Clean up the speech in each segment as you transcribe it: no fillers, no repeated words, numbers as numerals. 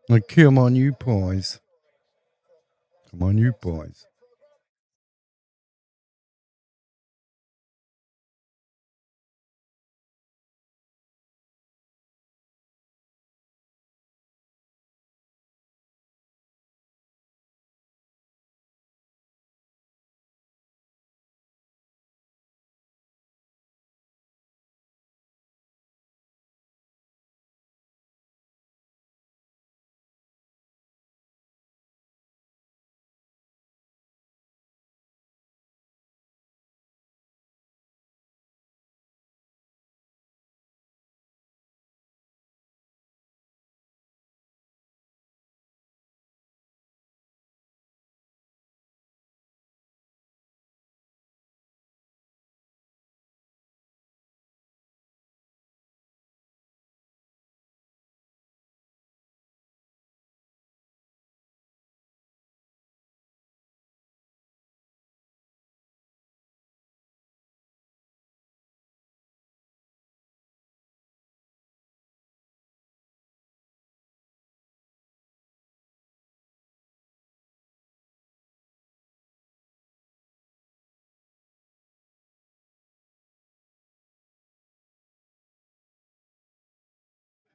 Like, come on, you boys. Come on, you boys.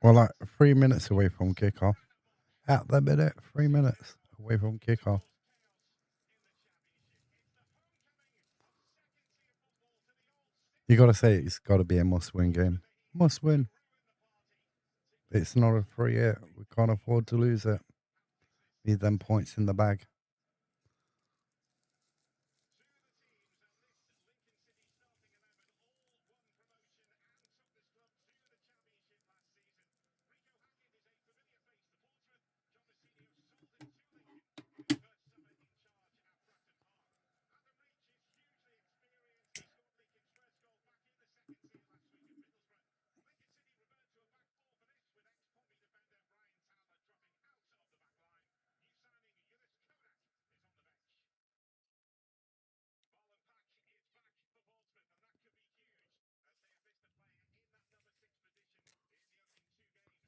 Well, like 3 minutes away from kickoff. At the minute, 3 minutes away from kickoff. You got to say it's got to be a must-win game. Must win. It's not a free hit. We can't afford to lose it. Need them points in the bag.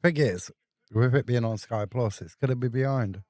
Thing is, with it being on Sky Plus, it's going to be behind.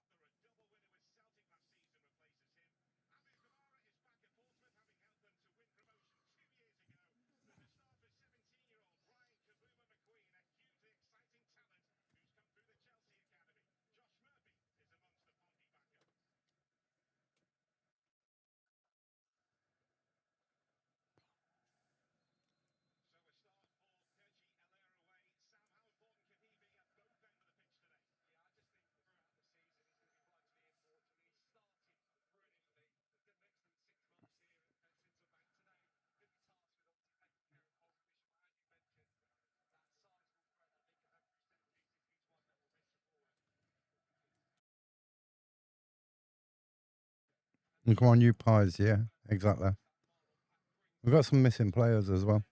And come on, you pies. Yeah, exactly. We've got some missing players as well.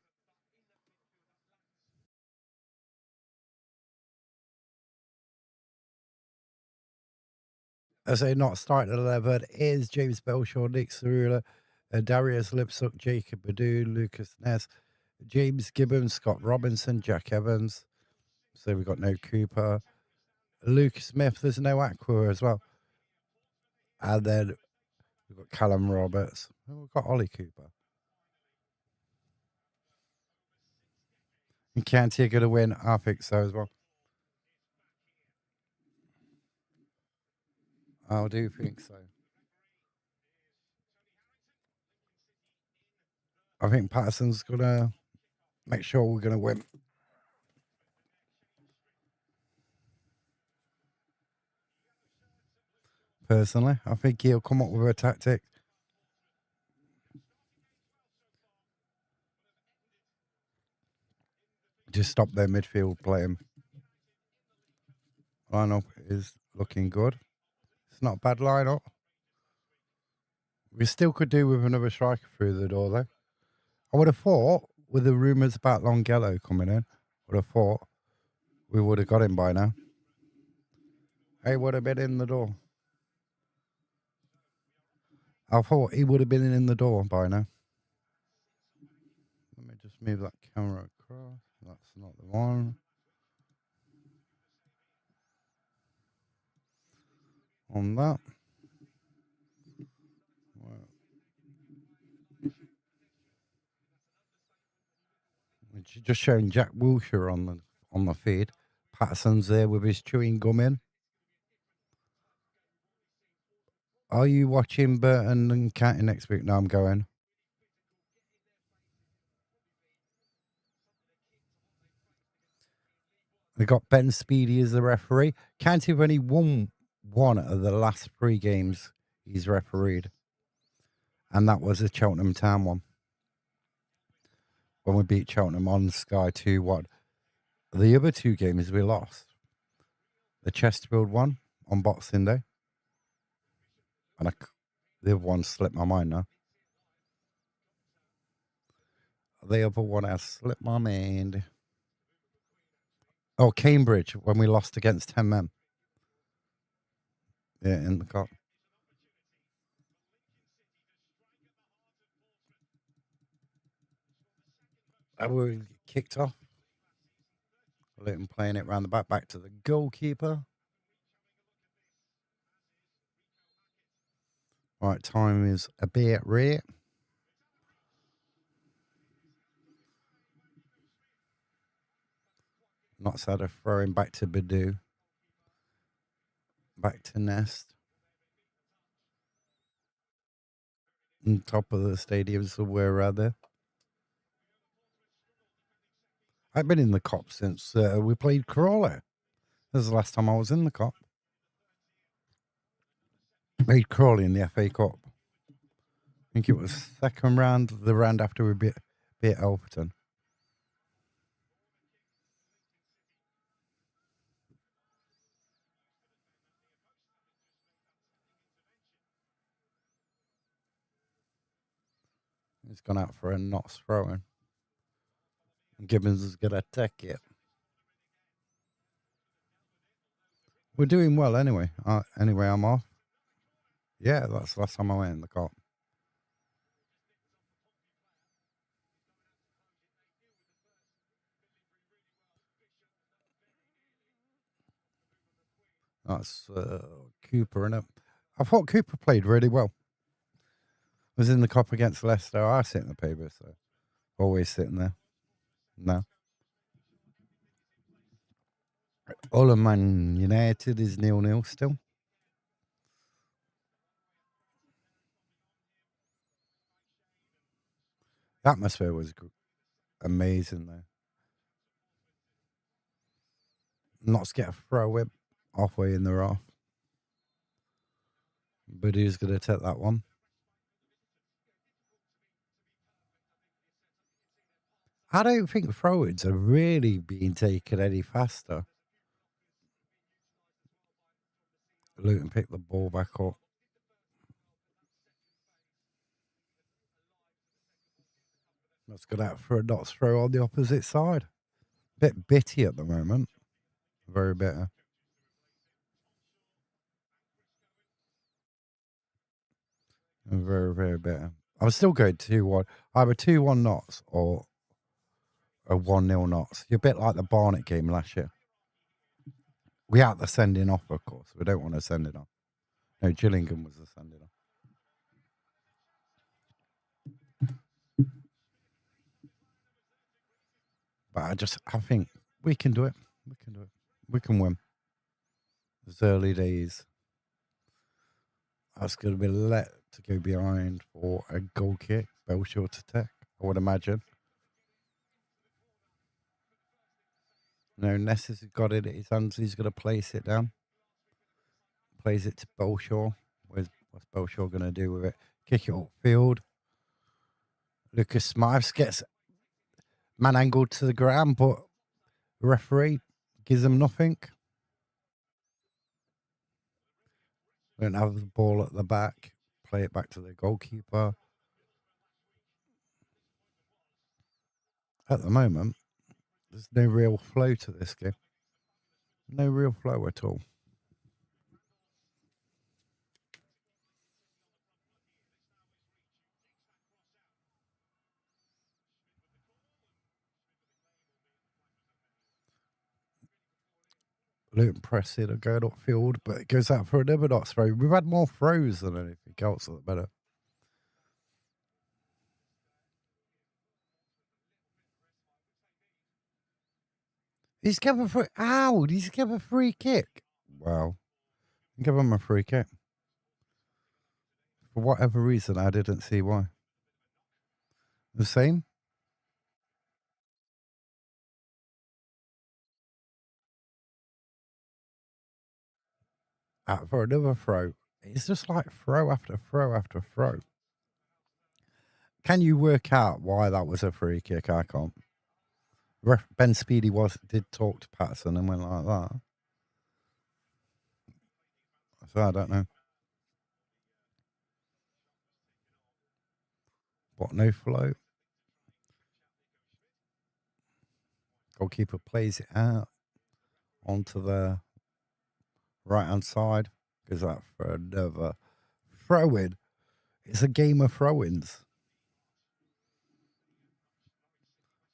I say not starting at 11 is James Belshaw, Nick Cerula, Darius Lipsuk, Jacob Badu, Lucas Ness, James Gibbons, Scott Robinson, Jack Evans. So we've got no Cooper. Luke Smith, there's no Aqua as well. And then we've got Callum Roberts. And we've got Ollie Cooper. And Canty going to win? I think so as well. I do think so. I think Patterson's going to make sure we're going to win. Personally, I think he'll come up with a tactic. Just stop their midfield playing. Lineup is looking good. It's not a bad lineup. We still could do with another striker through the door, though. I would have thought, with the rumours about Longello coming in, would have thought we would have got him by now. He would have been in the door. I thought he would have been in the door by now. Let me just move that camera across. That's not the one. on that. Just showing Jack Wilshere on the feed. Patterson's there with his chewing gum in. Are you watching Burton and County next week? No, I'm going. We got Ben Speedy as the referee. County have only won one of the last 3 games he's refereed. And that was a Cheltenham Town one. When we beat Cheltenham on Sky 2-1. The other 2 games we lost. The Chesterfield one on Boxing Day. And the other one slipped my mind now. The other one has slipped my mind. Oh, Cambridge, when we lost against 10 men. Yeah, in the cup. We kicked off. Luton playing it round the back to the goalkeeper. Right, time is a bit rare. Not sad of throwing back to Badoo. Back to Nest. On top of the stadium somewhere there. I've been in the Cop since we played Crawley. This is the last time I was in the Cop. Played Crawley in the FA Cup. I think it was second round, the round after we beat Elverton. He's gone out for a Notts throw-in. Gibbons is going to take it. We're doing well anyway. Anyway, I'm off. Yeah, that's the last time I went in the Cop. That's Cooper, innit? I thought Cooper played really well. Was in the Cop against Leicester. I sit in the paper, so always sitting there. No. Fulham Man United is 0-0 still. The atmosphere was amazing there. Notts get a throw in halfway in the half. But who's going to take that one? I don't think throw-ins are really being taken any faster. Luton picked the ball back up. That's good out for a Notts throw on the opposite side. Bit bitty at the moment. Very bitter. Very, very bitter. I'm still going 2-1. Either 2-1 Notts or a 1-0 Notts. You're a bit like the Barnet game last year. We had the sending off, of course. We don't want to send it off. No, Gillingham was the sending off. But I think we can do it. We can do it. We can win. It's early days. That's going to be let to go behind for a goal kick. Belshaw to take, I would imagine. No, Ness has got it at his hands. He's going to place it down. Plays it to Belshaw. What's Belshaw going to do with it? Kick it upfield. Lucas Smythes gets man angled to the ground, but the referee gives him nothing. Don't have the ball at the back. Play it back to the goalkeeper. At the moment, there's no real flow to this game. No real flow at all. Luton pressing and going upfield, but it goes out for another Notts throw. We've had more throws than anything else at the minute. He's given a free. Ow! He's given a free kick. Wow. Give him a free kick. For whatever reason, I didn't see why. The same? Out for another throw. It's just like throw after throw after throw. Can you work out why that was a free kick? I can't. Ben Speedy did talk to Patterson and went like that. So I don't know. What, no flow? Goalkeeper plays it out onto the right-hand side. Goes out for another throw-in. It's a game of throw-ins.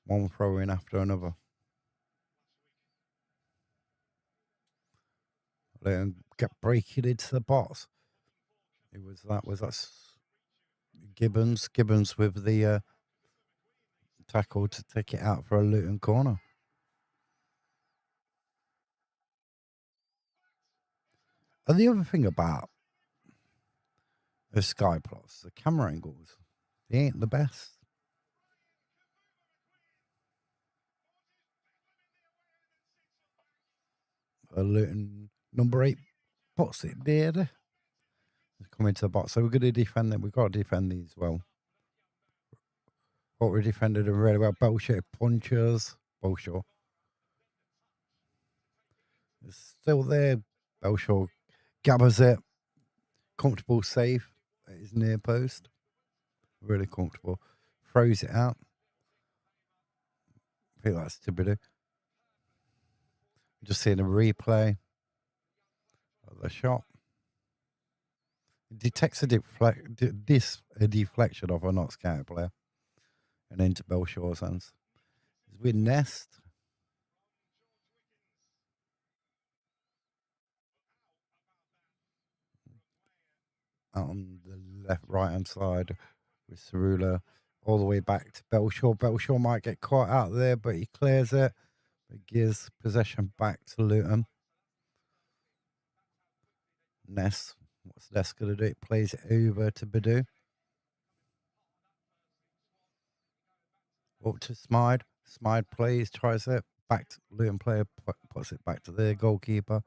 One throw-in after another. Then get breaking into the box. Was that Gibbons? Gibbons with the tackle to take it out for a Luton corner. And the other thing about the Sky Plus, the camera angles, they ain't the best. A Luton number 8 puts it there. Coming to the box. So we're going to defend them. We've got to defend these well. But we defended them really well. Belshaw punches. Belshaw. It's still there. Belshaw gathers it. Comfortable save at his near post. Really comfortable. Throws it out. I think that's Thibodeau. Just seeing a replay of the shot. It detects a deflection of a Notts County player and into Belshaw's hands. It's with Nest. Out on the right-hand side with Cerula all the way back to Belshaw. Belshaw might get caught out there, but he clears it. It gives possession back to Luton. Ness. What's Ness going to do? It plays it over to Badu. Up to Smythe. Smythe plays, tries it. Back to Luton player, puts it back to their goalkeeper.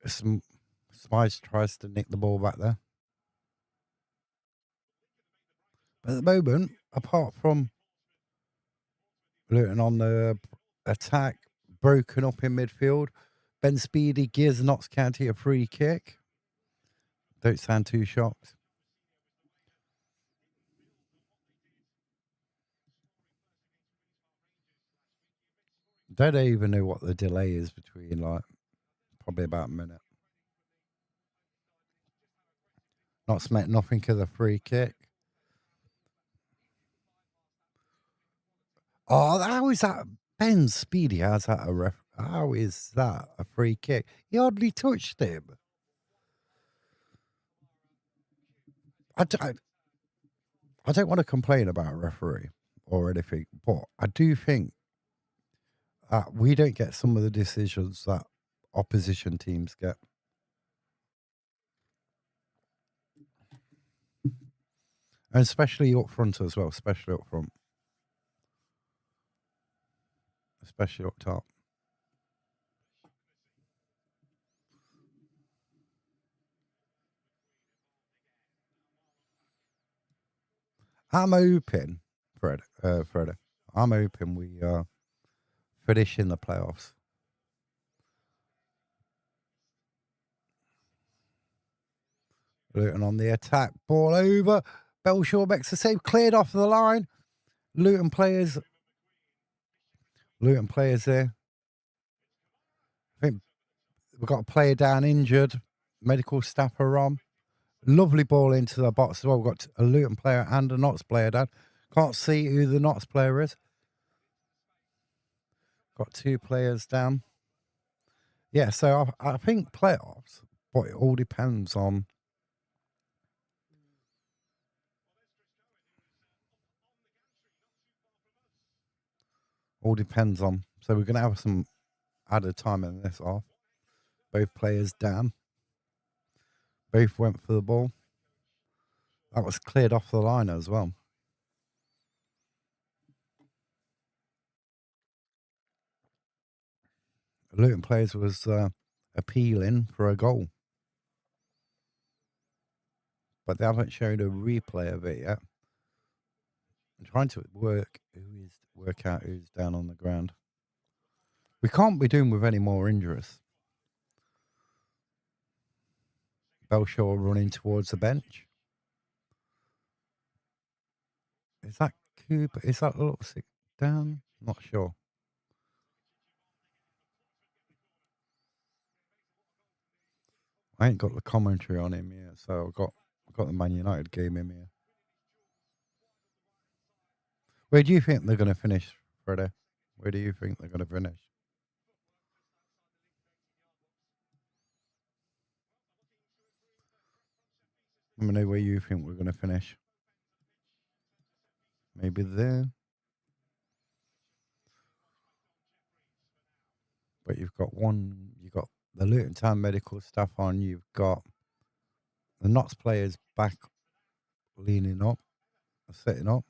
Smythe tries to nick the ball back there. But at the moment, apart from Luton on the attack, broken up in midfield, Ben Speedy gives Notts County a free kick. Don't sound too shocked. Don't even know what the delay is between, like, probably about a minute. Notts meant nothing of the free kick. Oh, how is that? Ben Speedy, how's that a ref? How is that a free kick? He hardly touched him. I don't want to complain about a referee or anything, but I do think we don't get some of the decisions that opposition teams get. And especially up front as well, especially up front. Especially up top. I'm hoping, Fred, I'm hoping we finish in the playoffs. Luton on the attack, ball over. Belshaw makes the save, cleared off the line. Luton players there. I think we've got a player down injured. Medical staff are on. Lovely ball into the box as well. We've got a Luton player and a Notts player down. Can't see who the Notts player is. Got 2 players down. Yeah, so I think playoffs, but it all depends on. All depends on. So we're going to have some added time in this off. Both players down. Both went for the ball. That was cleared off the line as well. Luton players was appealing for a goal, but they haven't shown a replay of it yet. I'm trying to work out who's down on the ground. We can't be doing with any more injuries. Belshaw running towards the bench. Is that Cooper? Is that Luxic down? Not sure. I ain't got the commentary on him yet, so I've got the Man United game in here. Where do you think they're going to finish, Freddie? Where do you think they're going to finish? Let me know where you think we're going to finish. Maybe there. But you've got the Luton Town medical staff on. You've got the Notts players back leaning up, sitting up.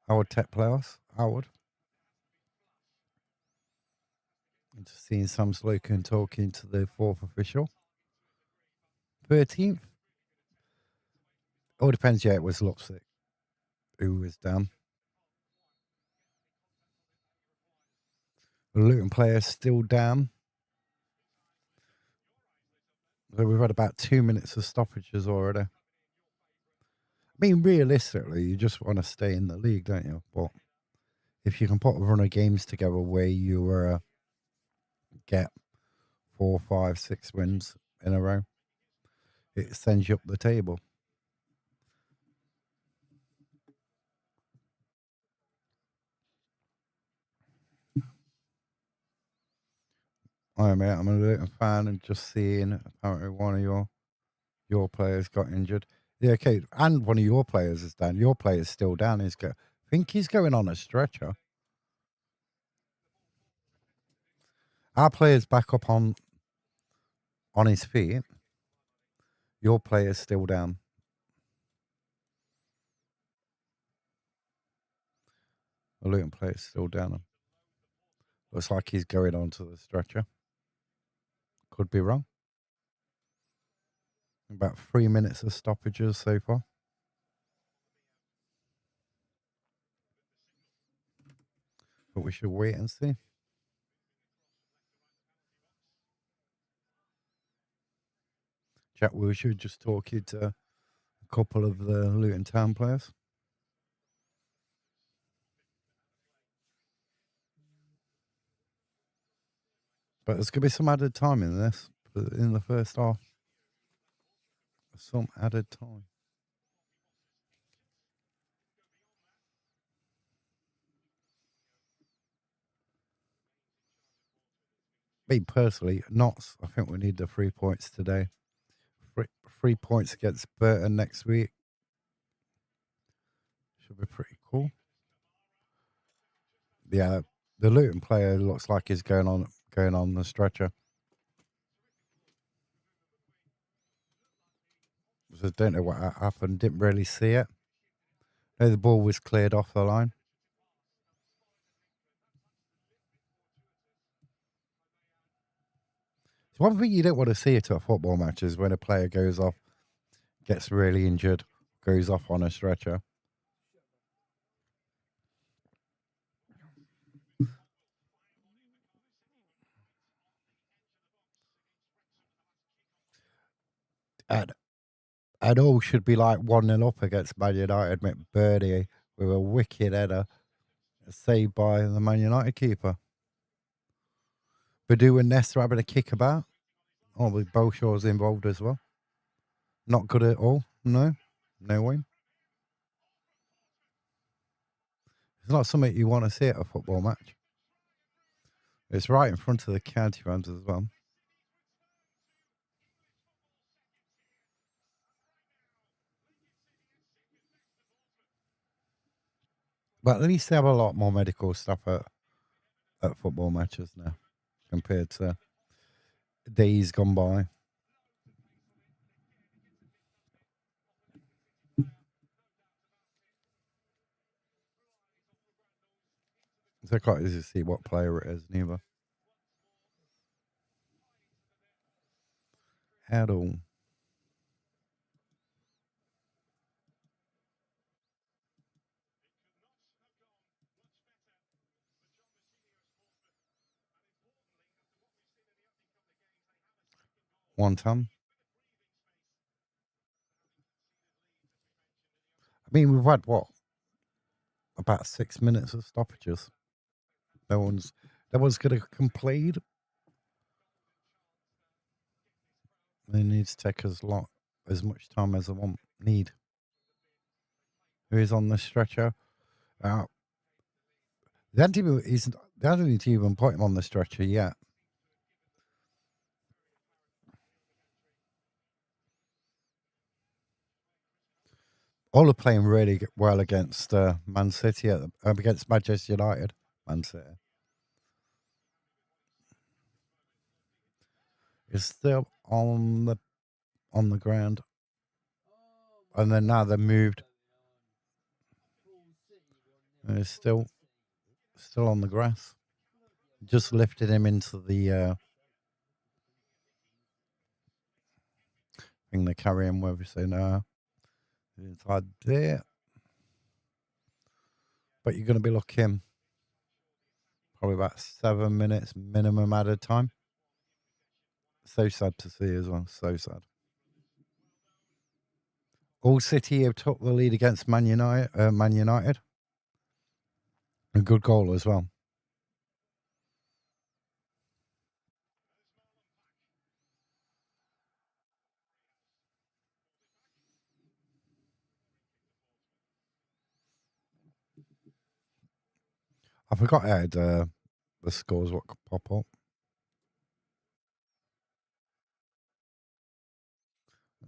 Howard Tech playoffs. Howard. And just seeing Sam Slocum talking to the 4th official. 13th. All depends. Yeah, it was Lopsic who was down. The Luton players still down. So we've had about 2 minutes of stoppages already. I mean, realistically, you just want to stay in the league, don't you? But if you can put a run of games together where you get 4, 5, 6 wins in a row, it sends you up the table. Hi, mate. I'm a Luton fan and just seeing apparently one of your players got injured. Yeah, okay. And one of your players is down. Your player's still down. I think he's going on a stretcher. Our player's back up on his feet. Your player's still down. The Luton player's still down. Looks like he's going on to the stretcher. Could be wrong. About 3 minutes of stoppages so far. But we should wait and see. Jack Wilshere just talking to a couple of the Luton Town players. But there's going to be some added time in this, in the first half. Some added time. Me personally, Notts, I think we need the 3 points today. 3 points against Burton next week. Should be pretty cool. Yeah, the Luton player looks like he's going on the stretcher. So I don't know what happened. Didn't really see it. No, the ball was cleared off the line. It's one thing you don't want to see at a football match is when a player goes off, gets really injured, goes off on a stretcher. And all should be like 1-0 up against Man United. McBurney with a wicked header saved by the Man United keeper. Badu and Nesta having a kick about. Oh, with Bolshaw's involved as well. Not good at all? No? No way? It's not something you want to see at a football match. It's right in front of the county fans as well. But at least they have a lot more medical stuff at football matches now compared to days gone by. It's quite easy to see what player it is, neither. At all. One time. I mean, we've had what? About 6 minutes of stoppages. No one's going to complain. They need to take as much time as they need. Who is on the stretcher? They haven't even put him on the stretcher yet. All are playing really well against Man City against Manchester United. Man City is still on the ground, and then now they're moved. And it's still on the grass. Just lifted him into the thing they carry him with. So now inside there, but you're going to be looking probably about 7 minutes minimum added time. So sad to see as well. So sad. All City have took the lead against Man United. A good goal as well. I forgot I had the scores, what could pop up.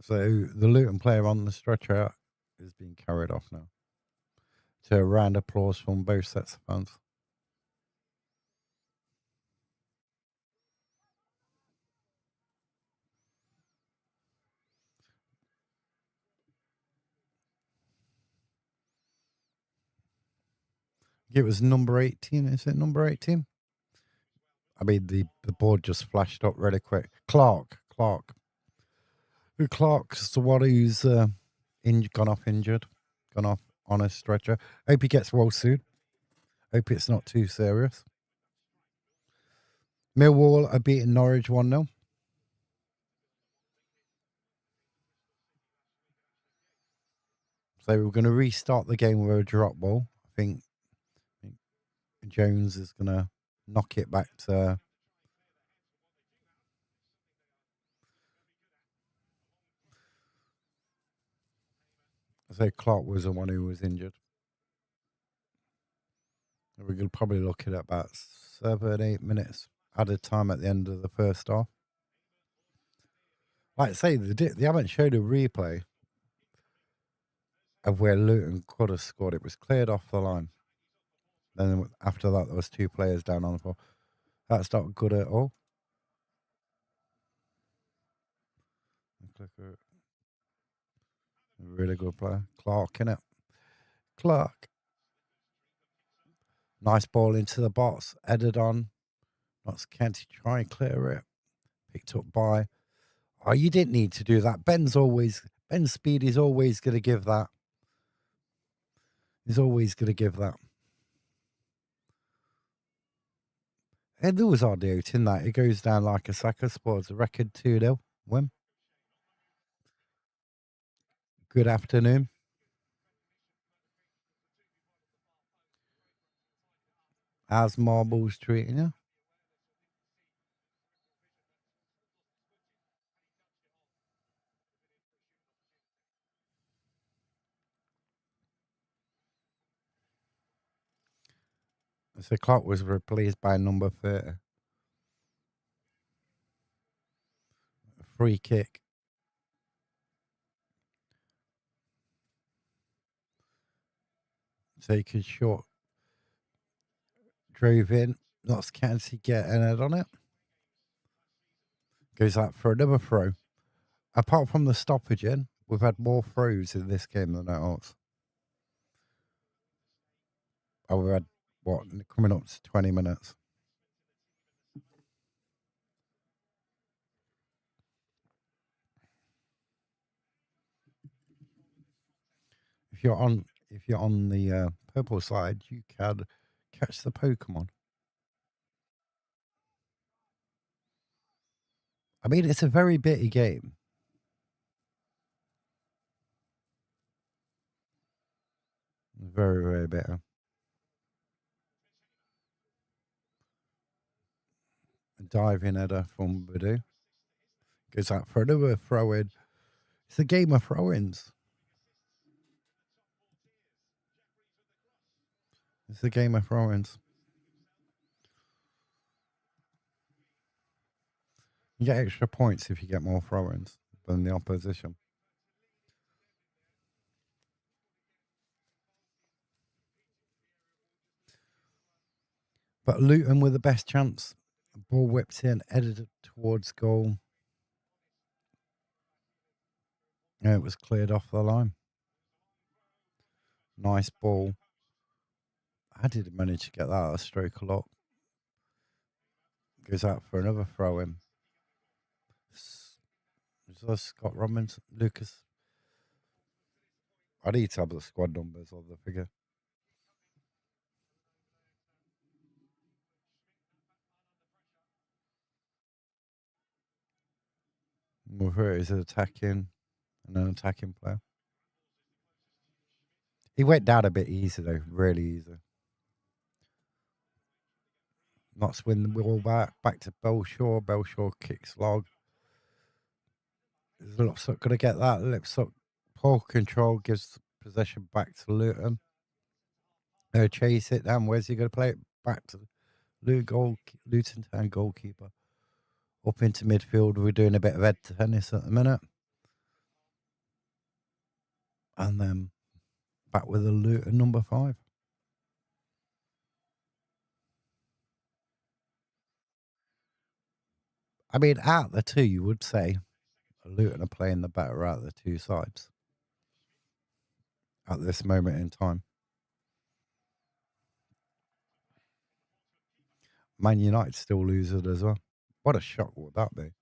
So the Luton player on the stretcher is being carried off now. To a round of applause from both sets of fans. It was number 18. Is it number 18? I mean, the board just flashed up really quick. Clark. Clark's the one who's gone off injured, gone off on a stretcher. Hope he gets well soon. Hope it's not too serious. Millwall are beating Norwich 1-0. So we're going to restart the game with a drop ball. I think Jones is going to knock it back to... So Clark was the one who was injured. We're going to probably look at about 7-8 minutes added time at the end of the first half. Like I say, they haven't showed a replay of where Luton could have scored. It was cleared off the line. Then after that, there was 2 players down on the floor. That's not good at all. Really good player. Clark, innit? Clark. Nice ball into the box. Headed on. Notts County try and clear it. Picked up by... Oh, you didn't need to do that. Ben's speed is always going to give that. He's always going to give that. And there was audio in that. It goes down like a sack of sports. A record 2-0 win. Good afternoon. How's Marbles treating you? So Clark was replaced by number 30. Free kick. Take a shot. Drove in. Notts County get an head on it. Goes out for another throw. Apart from the stoppage in, we've had more throws in this game than else. Oh, we've had, what, coming up to 20 minutes. If you're on the purple side, you can catch the Pokemon. I mean, it's a very bitty game. Very, very bitter. A diving header from Badoo. Goes out for another throw in. It's a game of throw ins. It's a game of throw ins. You get extra points if you get more throw ins than the opposition. But Luton with the best chance. Ball whipped in, headed towards goal. Yeah, it was cleared off the line. Nice ball. How did he manage to get that out of stroke a lot? Goes out for another throw in. Scott Robinson, Lucas. I need to have the squad numbers of the figure. Mover is an attacking player. He went down a bit easy though, really easy. Notts win the ball back to Belshaw. Belshaw kicks log. Lipsuck going to get that. Lipsuck, poor control, gives possession back to Luton. Chase it down. Where's he going to play it? Back to Luton Town goalkeeper. Up into midfield. We're doing a bit of head tennis at the minute. And then back with the Luton number 5. I mean, out of the two, you would say Luton are playing the better out of the two sides at this moment in time. Man United still losing as well. What a shock would that be?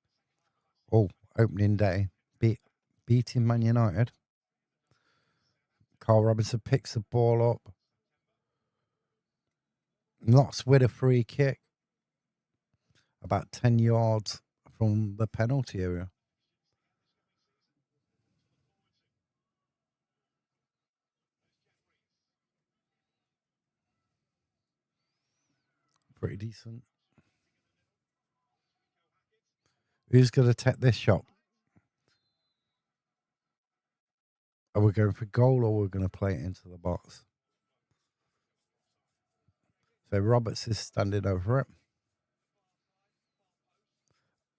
Oh, opening day, beating Man United. Carl Robinson picks the ball up. Notts with a free kick. About 10 yards from the penalty area. Pretty decent. Who's going to take this shot? Are we going for goal or we're going to play it into the box? So Roberts is standing over it.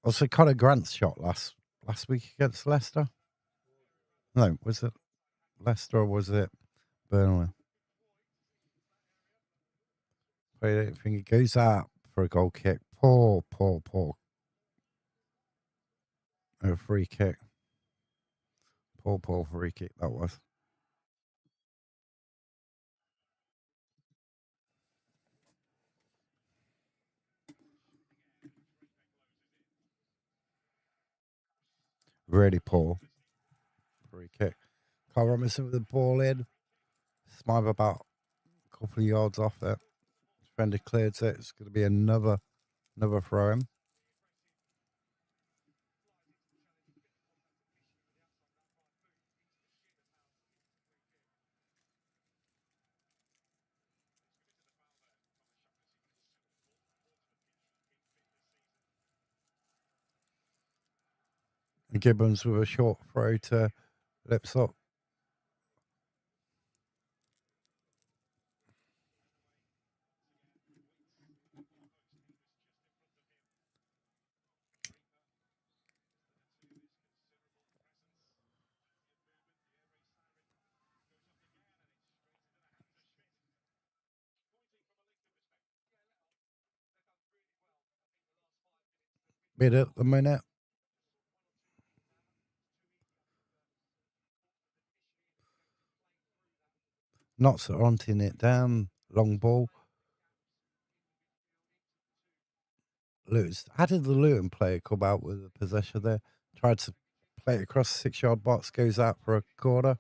Also, Conor Grant's shot last week against Leicester. No, was it Leicester or was it Burnley? I don't think it goes out for a goal kick. Poor. A free kick. Poor free kick that was. Really poor free kick. Carl Robinson with the ball in. Smythe about a couple of yards off it. Defender cleared it. It's going to be another throw in. Gibbons with a short throw to Lipsup. Mid at the minute. Notts are hunting it down. Long ball. How did the Luton player come out with the possession there? Tried to play it across the 6-yard box, goes out for a corner.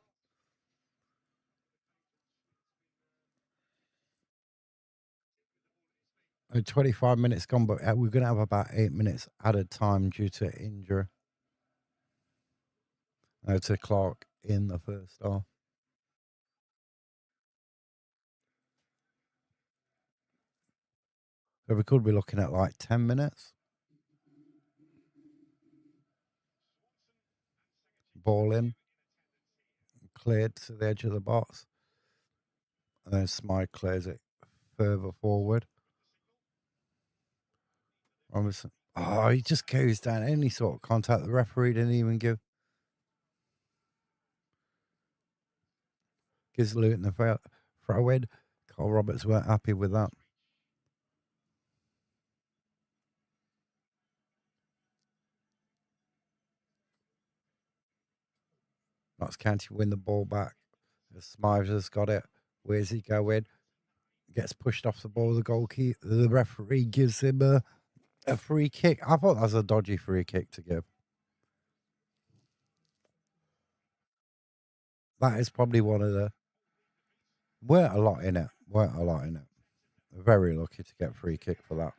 And 25 minutes gone, but we're going to have about 8 minutes added time due to injury. To Clark in the first half. So we could be looking at like 10 minutes. Ball in. Cleared to the edge of the box. And then Smythe clears it further forward. Robinson. Oh, he just goes down. Any sort of contact. The referee didn't even give. Gives Luton a throw in. Carl Roberts weren't happy with that. Notts County win the ball back. Smythe has got it. Where's he going? Gets pushed off the ball. The goalkeeper, the referee gives him a free kick. I thought that was a dodgy free kick to give. That is probably one of the. Weren't a lot in it. Very lucky to get free kick for that.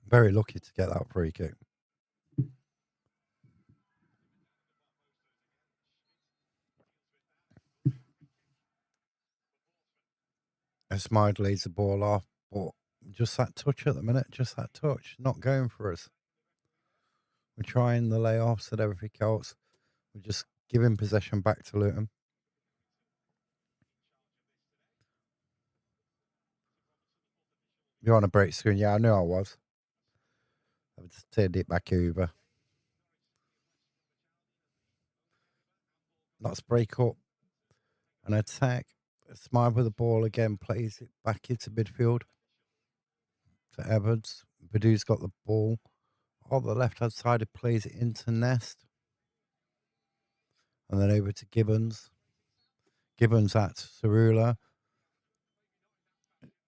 Very lucky to get that free kick. And Smythe leads the ball off, but just that touch at the minute, just that touch, not going for us. We're trying the layoffs and everything else. We're just giving possession back to Luton. You're on a break screen. Yeah, I knew I was. I've just turned it back over. Let's break up and attack. Smythe with the ball again, plays it back into midfield to Evans. Badou's got the ball. On the left-hand side, he plays it into Nest. And then over to Gibbons. Gibbons at Cerula.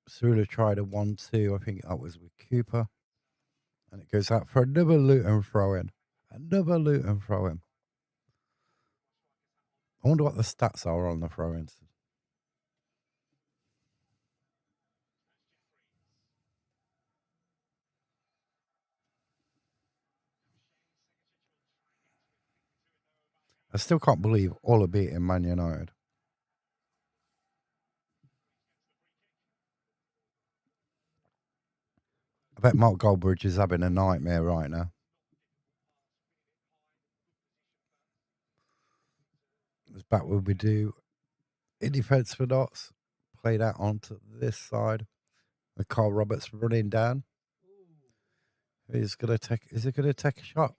Cerula tried a 1-2. I think that was with Cooper. And it goes out for another Luton throw-in. Another Luton throw-in. I wonder what the stats are on the throw-ins. I still can't believe all are beating Man United. I bet Mark Goldbridge is having a nightmare right now. It's back where we do in defence for Notts. Played out onto this side. With Carl Roberts running down. Is he going to take a shot?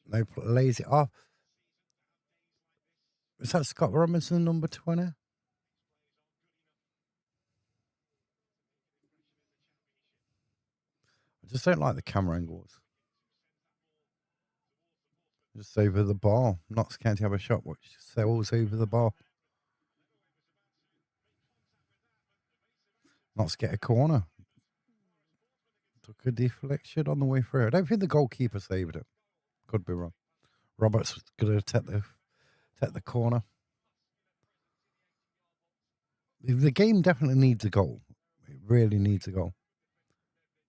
No, lays it off. Is that Scott Robinson, number 20? I just don't like the camera angles. Just over the bar. Notts County have a shot which sails over the bar. Notts get a corner. Took a deflection on the way through. I don't think the goalkeeper saved it. Could be wrong. Roberts was going to take the corner. The game definitely needs a goal. It really needs a goal.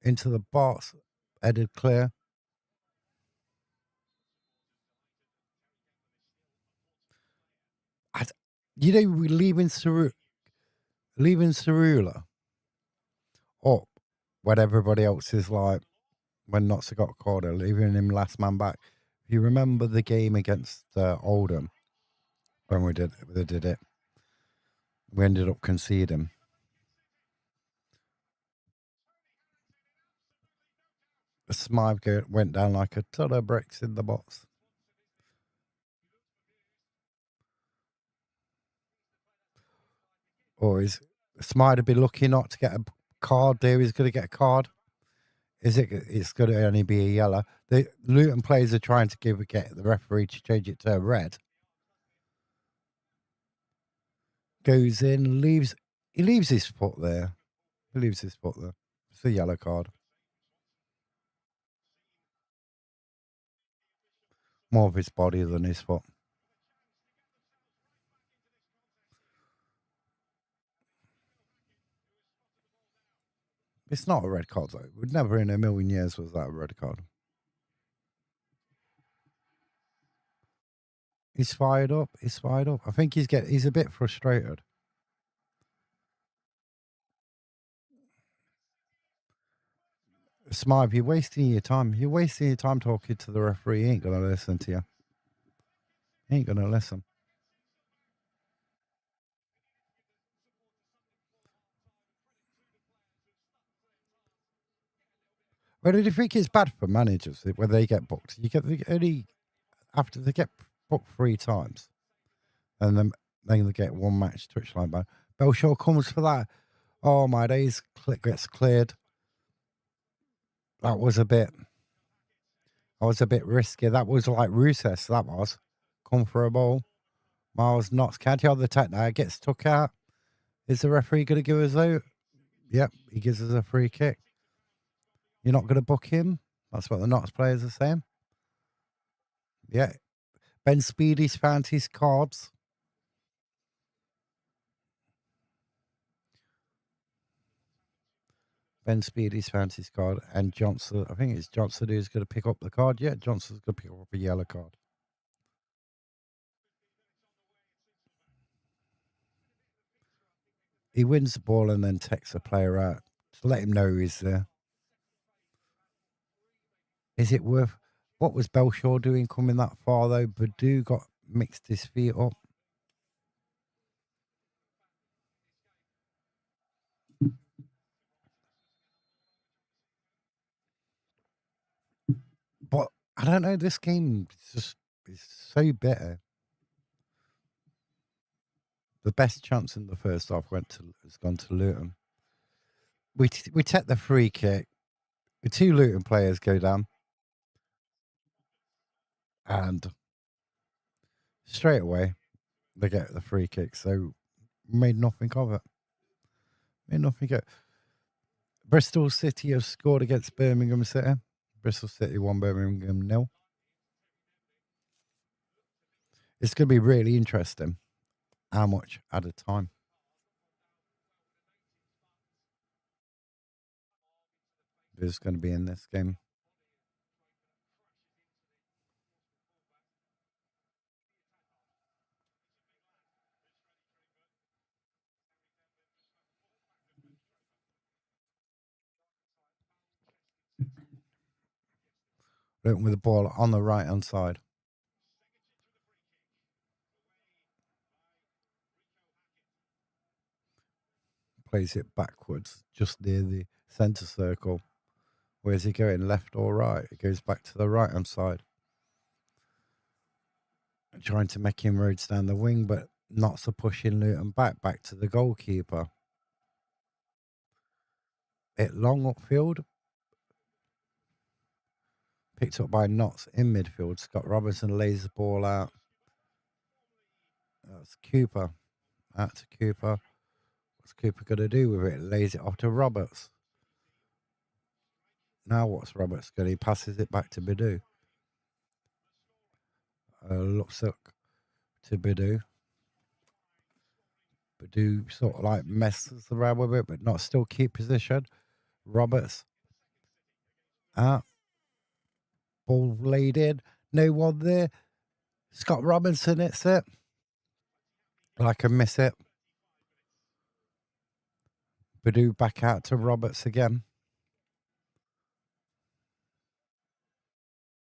Into the box, headed clear. We're leaving Cerula up when everybody else is like, when Notts got a corner, leaving him last man back. If you remember the game against Oldham, when we did it, we ended up conceding. Smythe went down like a ton of bricks in the box. Or is Smythe be lucky not to get a card there? He's going to get a card. Is it? It's going to only be a yellow. The Luton players are trying to get the referee to change it to a red. Goes in, leaves. He leaves his foot there. He leaves his foot there. It's a yellow card. More of his body than his foot. It's not a red card though. Would never in a million years was that a red card. He's fired up. He's fired up. I think he's a bit frustrated. Smythe, you're wasting your time. You're wasting your time talking to the referee. He ain't gonna listen to you. He ain't gonna listen. Well, do you think it's bad for managers when they get booked? You get only after they get booked 3 times, and then they get 1 match touchline ban. Belshaw comes for that. Oh my days! Gets cleared. That was a bit. I was a bit risky. That was like Rusess. That was come for a ball. Miles Notts can't on the tech now. Gets took out. Is the referee going to give us out? Yep, he gives us a free kick. You're not going to book him? That's what the Notts players are saying. Yeah. Ben Speedy's found his cards. Ben Speedy's found his card. And Johnson, I think it's Johnson who's going to pick up the card. Yeah, Johnson's going to pick up a yellow card. He wins the ball and then takes a player out to let him know he's there. Is it worth... What was Belshaw doing coming that far, though? Badu got mixed his feet up. But I don't know, this game is so bitter. The best chance in the first half has gone to Luton. We take the free kick. The 2 Luton players go down. And straight away, they get the free kick. So, made nothing of it. Made nothing of it. Bristol City have scored against Birmingham City. Bristol City won, Birmingham 0. It's going to be really interesting how much at a time. There's going to be in this game. Luton with the ball on the right hand side. Plays it backwards, just near the centre circle. Where's he going, left or right? It goes back to the right hand side. Trying to make inroads down the wing, but not so pushing Luton back to the goalkeeper. It long upfield. Picked up by Notts in midfield. Scott Robinson lays the ball out. That's Cooper. Out to Cooper. What's Cooper going to do with it? Lays it off to Roberts. Now what's Roberts going to do? He passes it back to Badu. Looks up to Badu. Badu sort of like messes around with it, but not still keep position. Roberts. Out. Ball laid in. No one there. Scott Robinson, it's it. I can miss it. Badu back out to Roberts again.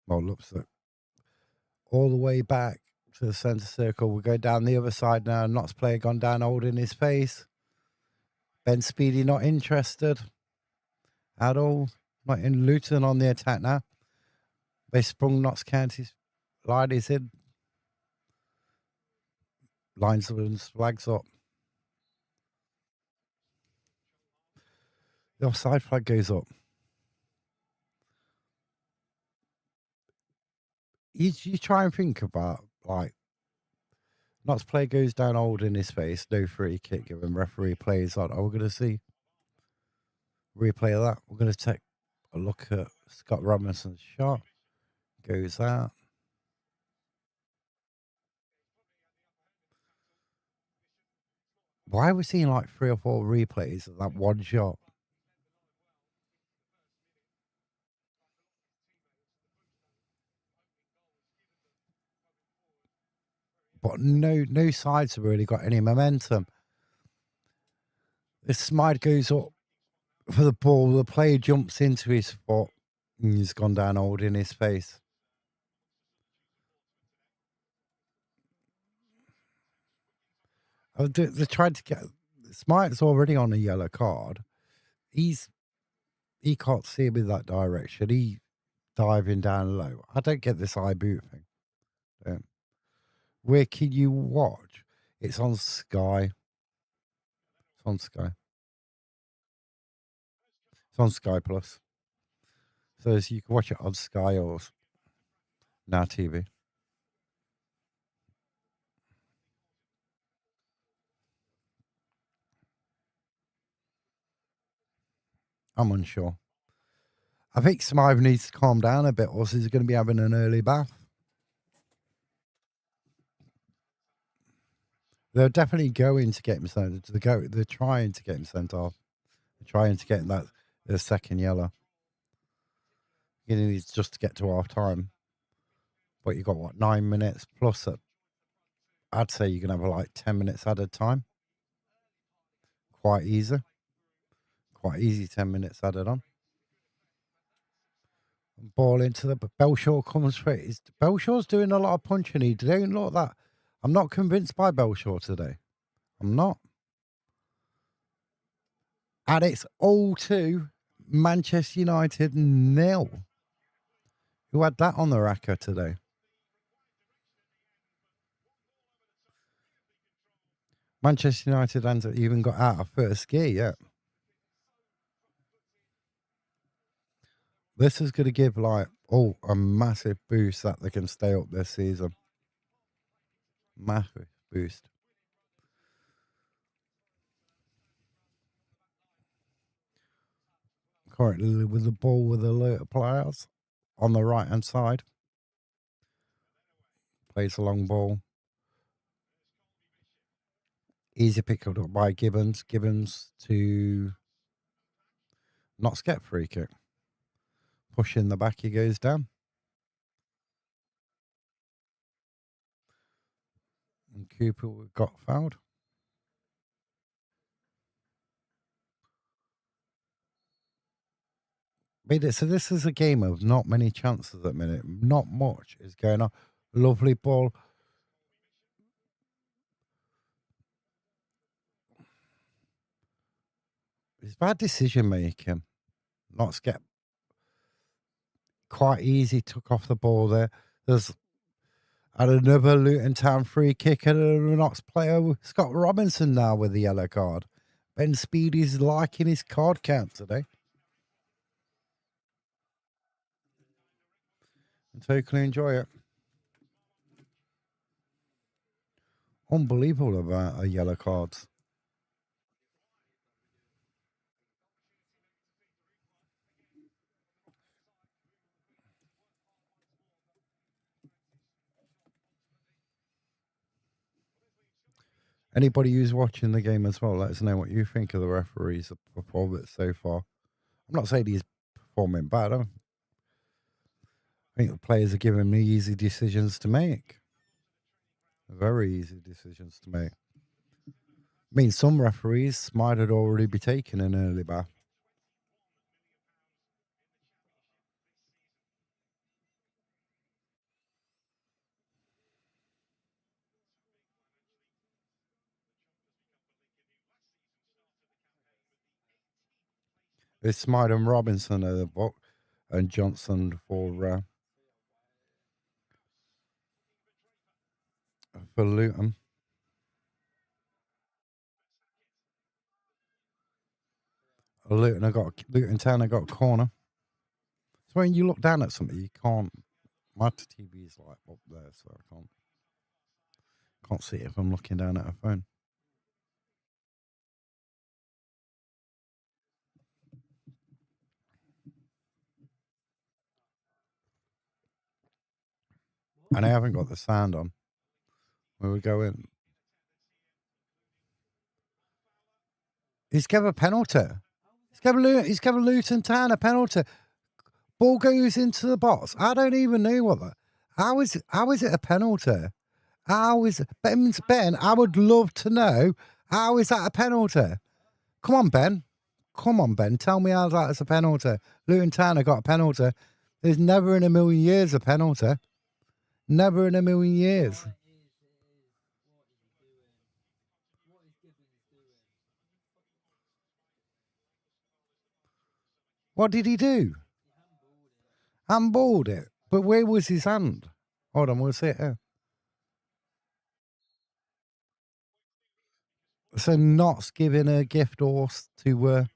Well, looks like all the way back to the centre circle. We'll go down the other side now. Notts player gone down, holding his face. Ben Speedy not interested at all. Like in Luton on the attack now. They sprung Notts County's ladies in. Linesman's flags up. The offside flag goes up. You try and think about, like, Notts player goes down old in his face, no free kick given, referee plays on. Oh, we're going to see replay of that. We're going to take a look at Scott Robinson's shot. Goes out. Why are we seeing like 3 or 4 replays of that one shot? But no sides have really got any momentum. The Smythe goes up for the ball. The player jumps into his foot and he's gone down old in his face. They tried to get Smythe's already on a yellow card. He can't see with that direction. He diving down low. I don't get this eye boot thing. Where can you watch? It's on Sky. It's on Sky. It's on Sky Plus. So you can watch it on Sky or Now TV. I'm unsure. I think Smythe needs to calm down a bit, or he's going to be having an early bath. They're definitely going to get him sent. They're trying to get him sent off. They're trying to get him the second yellow. He needs just to get to half time. But you got what, 9 minutes plus? I'd say you're gonna have like 10 minutes added time. Quite easy. Quite easy. 10 minutes added on. Ball into the Belshaw comes through. Belshaw's doing a lot of punching. He don't look that. I'm not convinced by Belshaw today. I'm not. And it's 0-2 Manchester United 0. Who had that on the racker today? Manchester United hasn't even got out of first gear yet. This is going to give a massive boost that they can stay up this season. Massive boost. Currently with the ball with the later players on the right hand side. Plays a long ball. Easy pick up by Gibbons. Gibbons to not get free kick. Push in the back, he goes down. And Cooper got fouled. So this is a game of not many chances at the minute. Not much is going on. Lovely ball. It's bad decision making. Not get quite easy. Took off the ball there. There's had another Luton Town free kick and a Notts player, Scott Robinson, now with the yellow card. Ben Speedy's liking his card count today. I totally enjoy it. Unbelievable about yellow cards. Anybody who's watching the game as well, let us know what you think of the referees' performance so far. I'm not saying he's performing bad. I think the players are giving me easy decisions to make. Very easy decisions to make. I mean, some referees might have already be taking an early bath. It's Smythe and Robinson at the book, and Johnson for Luton. Luton Town. I got a corner. So when you look down at something, you can't. My TV's like up there, so I can't see it if I'm looking down at a phone. And I haven't got the sound on. Where we go in. He's given a penalty. He's given Luton Town a penalty. Ball goes into the box. I don't even know what that. How is it a penalty? How is Ben? I would love to know, how is that a penalty? Come on, Ben. Tell me how that is a penalty. Luton Town have got a penalty. There's never in a million years a penalty. Never in a million years. What did he do? Handballed it. But where was his hand? Hold on, we'll see it here. So Notts giving a gift horse to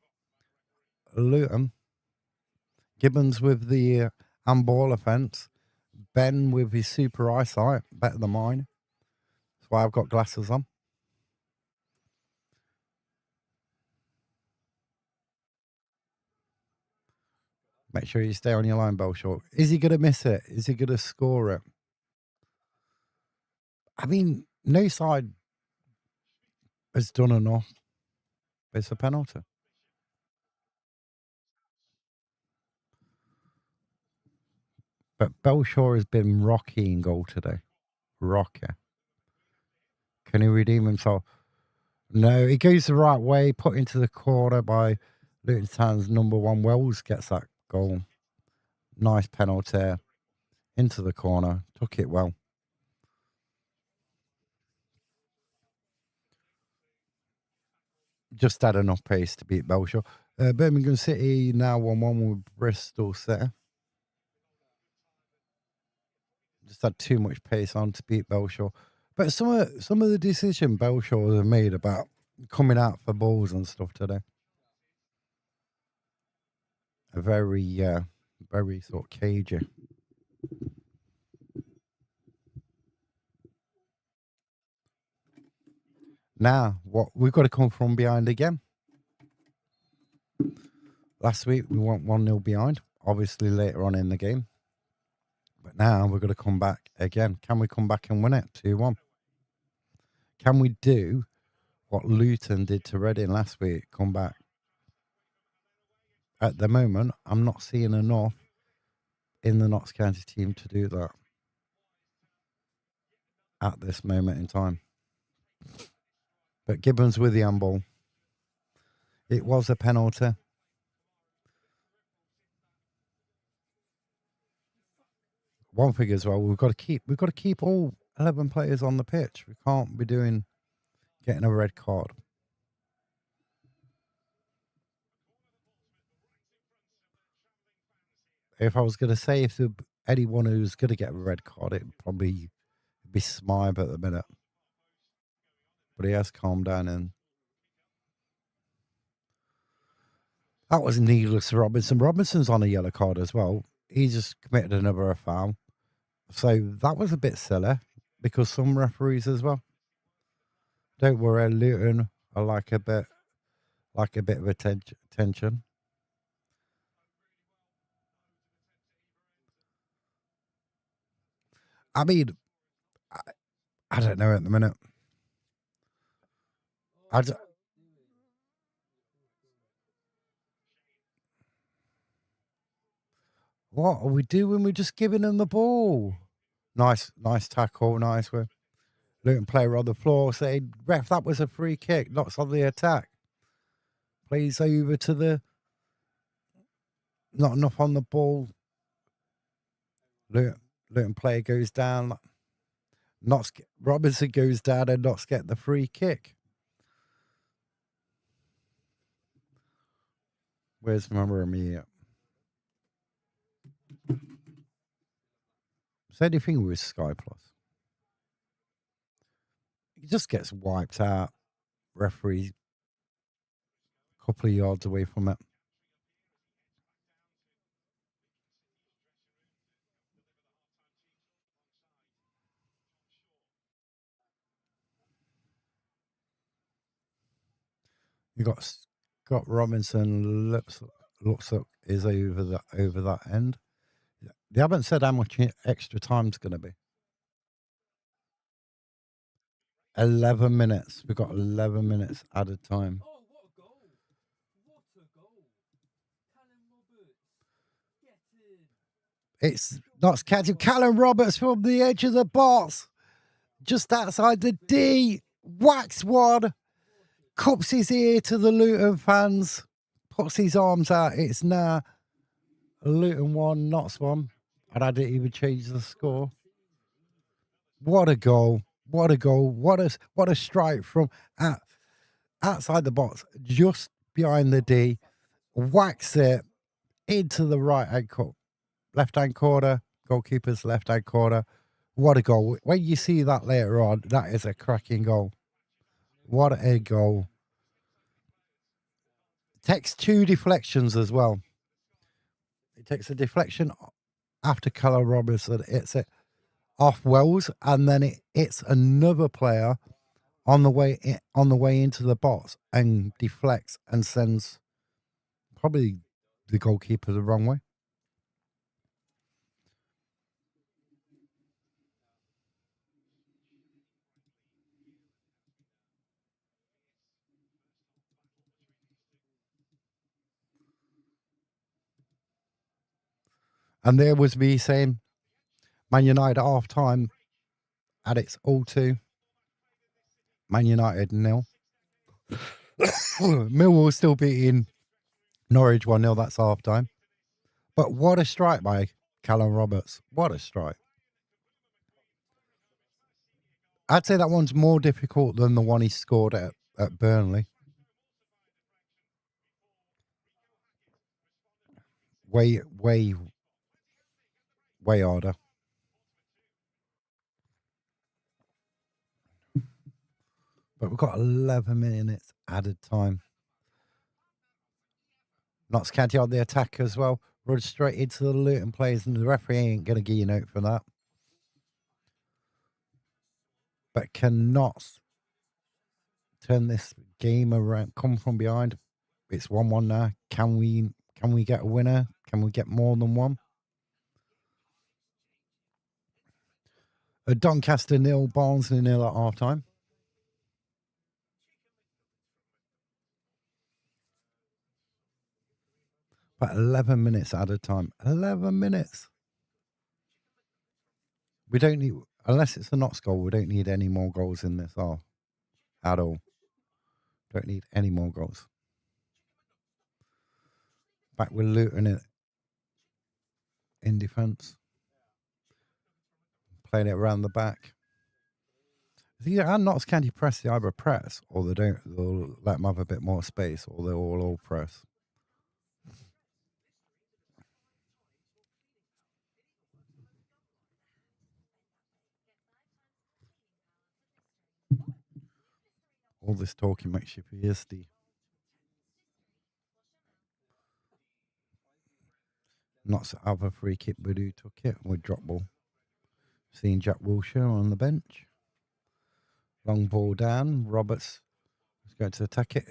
Luton. Gibbons with the handball offence. Ben with his super eyesight, better than mine. That's why I've got glasses on. Make sure you stay on your line, Bellshort. Is he going to miss it? Is he going to score it? I mean, no side has done enough. It's a penalty. But Belshaw has been rocky in goal today. Rocky. Can he redeem himself? No, he goes the right way, put into the corner by Luton Town's number one. Wells gets that goal. Nice penalty. Into the corner. Took it well. Just had enough pace to beat Belshaw. Birmingham City now 1-1 with Bristol City. Just had too much pace on to beat Belshaw. But some of the decision Belshaw have made about coming out for balls and stuff today are very sort of cagey. Now, what we've got to come from behind again. Last week we went 1-0 behind, obviously later on in the game. But now we're going to come back again. Can we come back and win it 2-1? Can we do what Luton did to Reading last week? Come back. At the moment, I'm not seeing enough in the Notts County team to do that at this moment in time. But Gibbons with the handball. It was a penalty. One thing as well, we've got to keep all 11 players on the pitch. We can't be getting a red card. If I was going to say if anyone who's going to get a red card, it'd probably be Smythe at the minute. But he has calmed down, and that was needless to Robinson. Robinson's on a yellow card as well. He just committed another foul. So that was a bit silly because some referees as well. Don't worry, Luton are like a bit of attention. I mean, I don't know at the minute. What are we doing? We're just giving them the ball. Nice tackle. Nice one. Luton player on the floor saying, "Ref, that was a free kick. Knocks on the attack. Plays over to the. Not enough on the ball. Luton player goes down. Robinson goes down and Notts get the free kick. Where's my Romeo? Same thing with Sky Plus. He just gets wiped out. Referee a couple of yards away from it. You got Scott Robinson. Looks like is over that end. They haven't said how much extra time's going to be. 11 minutes. We've got 11 minutes added time. Oh, what a goal! What a goal! Callum Roberts, get in. It's not catching Callum Roberts from the edge of the box, just outside the D. Whacks one. Cups his ear to the Luton fans. Puts his arms out. It's now Luton 1, Notts 1. And I didn't even change the score. What a goal. What a goal. What a strike from outside the box, just behind the D. Whacks it into the right-hand corner. Left-hand corner. Goalkeeper's left-hand corner. What a goal. When you see that later on, that is a cracking goal. What a goal. Takes 2 deflections as well. It takes a deflection after Callum Robertson hits it off Wells, and then it hits another player on the way into the box and deflects and sends probably the goalkeeper the wrong way. And there was me saying, Man United at half time, and it's all 2. Man United 0. Millwall still beating Norwich 1-0. That's half time. But what a strike by Callum Roberts. What a strike. I'd say that one's more difficult than the one he scored at Burnley. Way harder. But we've got 11 minutes added time. Notts County on the attack as well. Run straight into the Luton players, and the referee ain't going to give you a note for that. But can Notts turn this game around, come from behind? It's 1-1 now. Can we get a winner? Can we get more than one? Doncaster 0, Barnsley 0 at half time. About 11 minutes added time. 11 minutes. We don't need, unless it's a Notts goal, we don't need any more goals in this half at all. Don't need any more goals. Back with Luton in defence. Playing it around the back. And Notts County press, they either press or they'll let them have a bit more space, or they'll all press. All this talking makes you thirsty. Notts have a free kick, but who took it with drop ball? Seeing Jack Wilshere on the bench. Long ball down. Roberts is going to attack it.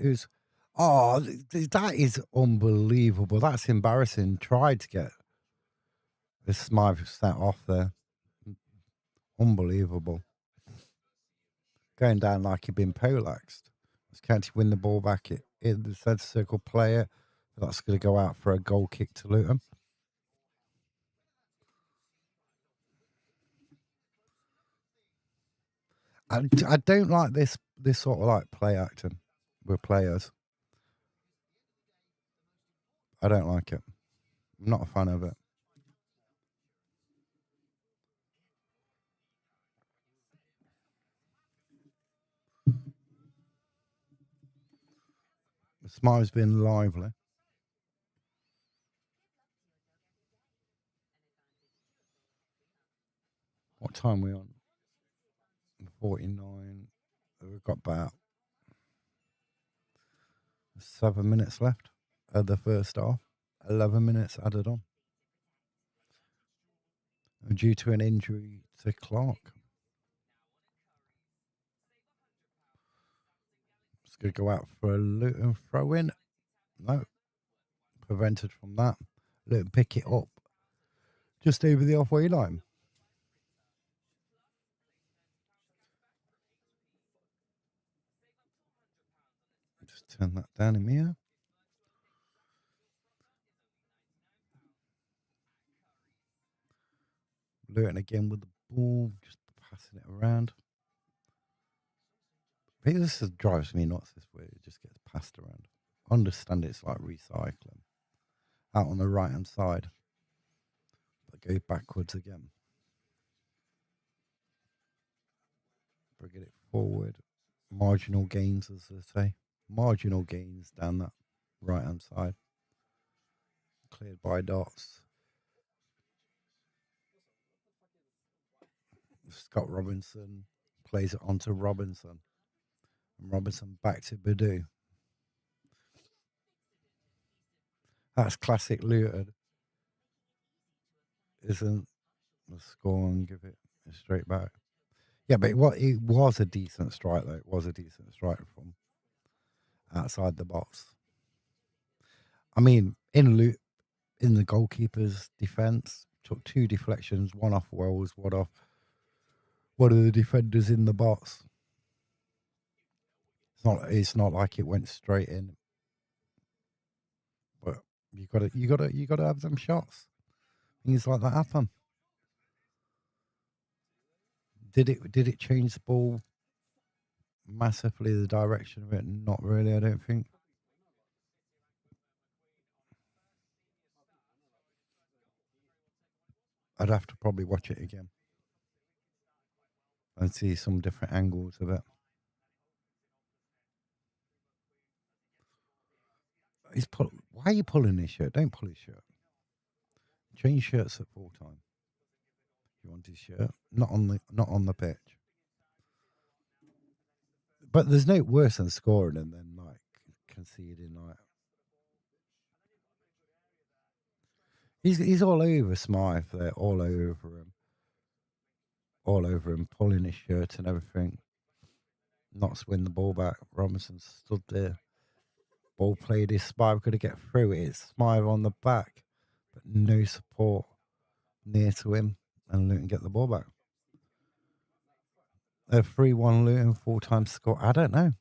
That is unbelievable. That's embarrassing. Tried to get this Smythe set off there. Unbelievable. Going down like he'd been polaxed. County win the ball back in the centre circle player. That's going to go out for a goal kick to Luton. I don't like this sort of like play acting with players. I don't like it. I'm not a fan of it. Smythe's been lively. What time are we on? 49. We've got about 7 minutes left of the first half. 11 minutes added on. Due to an injury to Clark. It's going to go out for a Luton throw in. No. Prevented from that. Luton pick it up just over the halfway line. Just turn that down in here. Luton again with the ball, just passing it around. I think this drives me nuts this way. It just gets passed around. I understand it's like recycling. Out on the right hand side. But go backwards again. Bring it forward. Marginal gains, as they say. Marginal gains down that right hand side. Cleared by Dots. Scott Robinson plays it onto Robinson. And Robinson back to Badu. That's classic Luton. Isn't the score and give it straight back. Yeah, but it was a decent strike, though. It was a decent strike from outside the box. I mean, in the goalkeeper's defence, took 2 deflections, one off Wells, one off one of the defenders in the box. It's not like it went straight in. But you gotta have them shots. Things like that happen. Did it change the ball massively, the direction of it? Not really, I don't think. I'd have to probably watch it again and see some different angles of it. Why are you pulling his shirt? Don't pull his shirt. Change shirts at full time. You want his shirt? Not on the pitch. But there's no worse than scoring and then like conceding. Like he's all over Smythe there, all over him, pulling his shirt and everything. Not to win the ball back. Robinson stood there. Ball played his Smythe could get through it. It's Smythe on the back, but no support near to him, and Luton get the ball back. A 3-1 Luton, 4-time score. I don't know.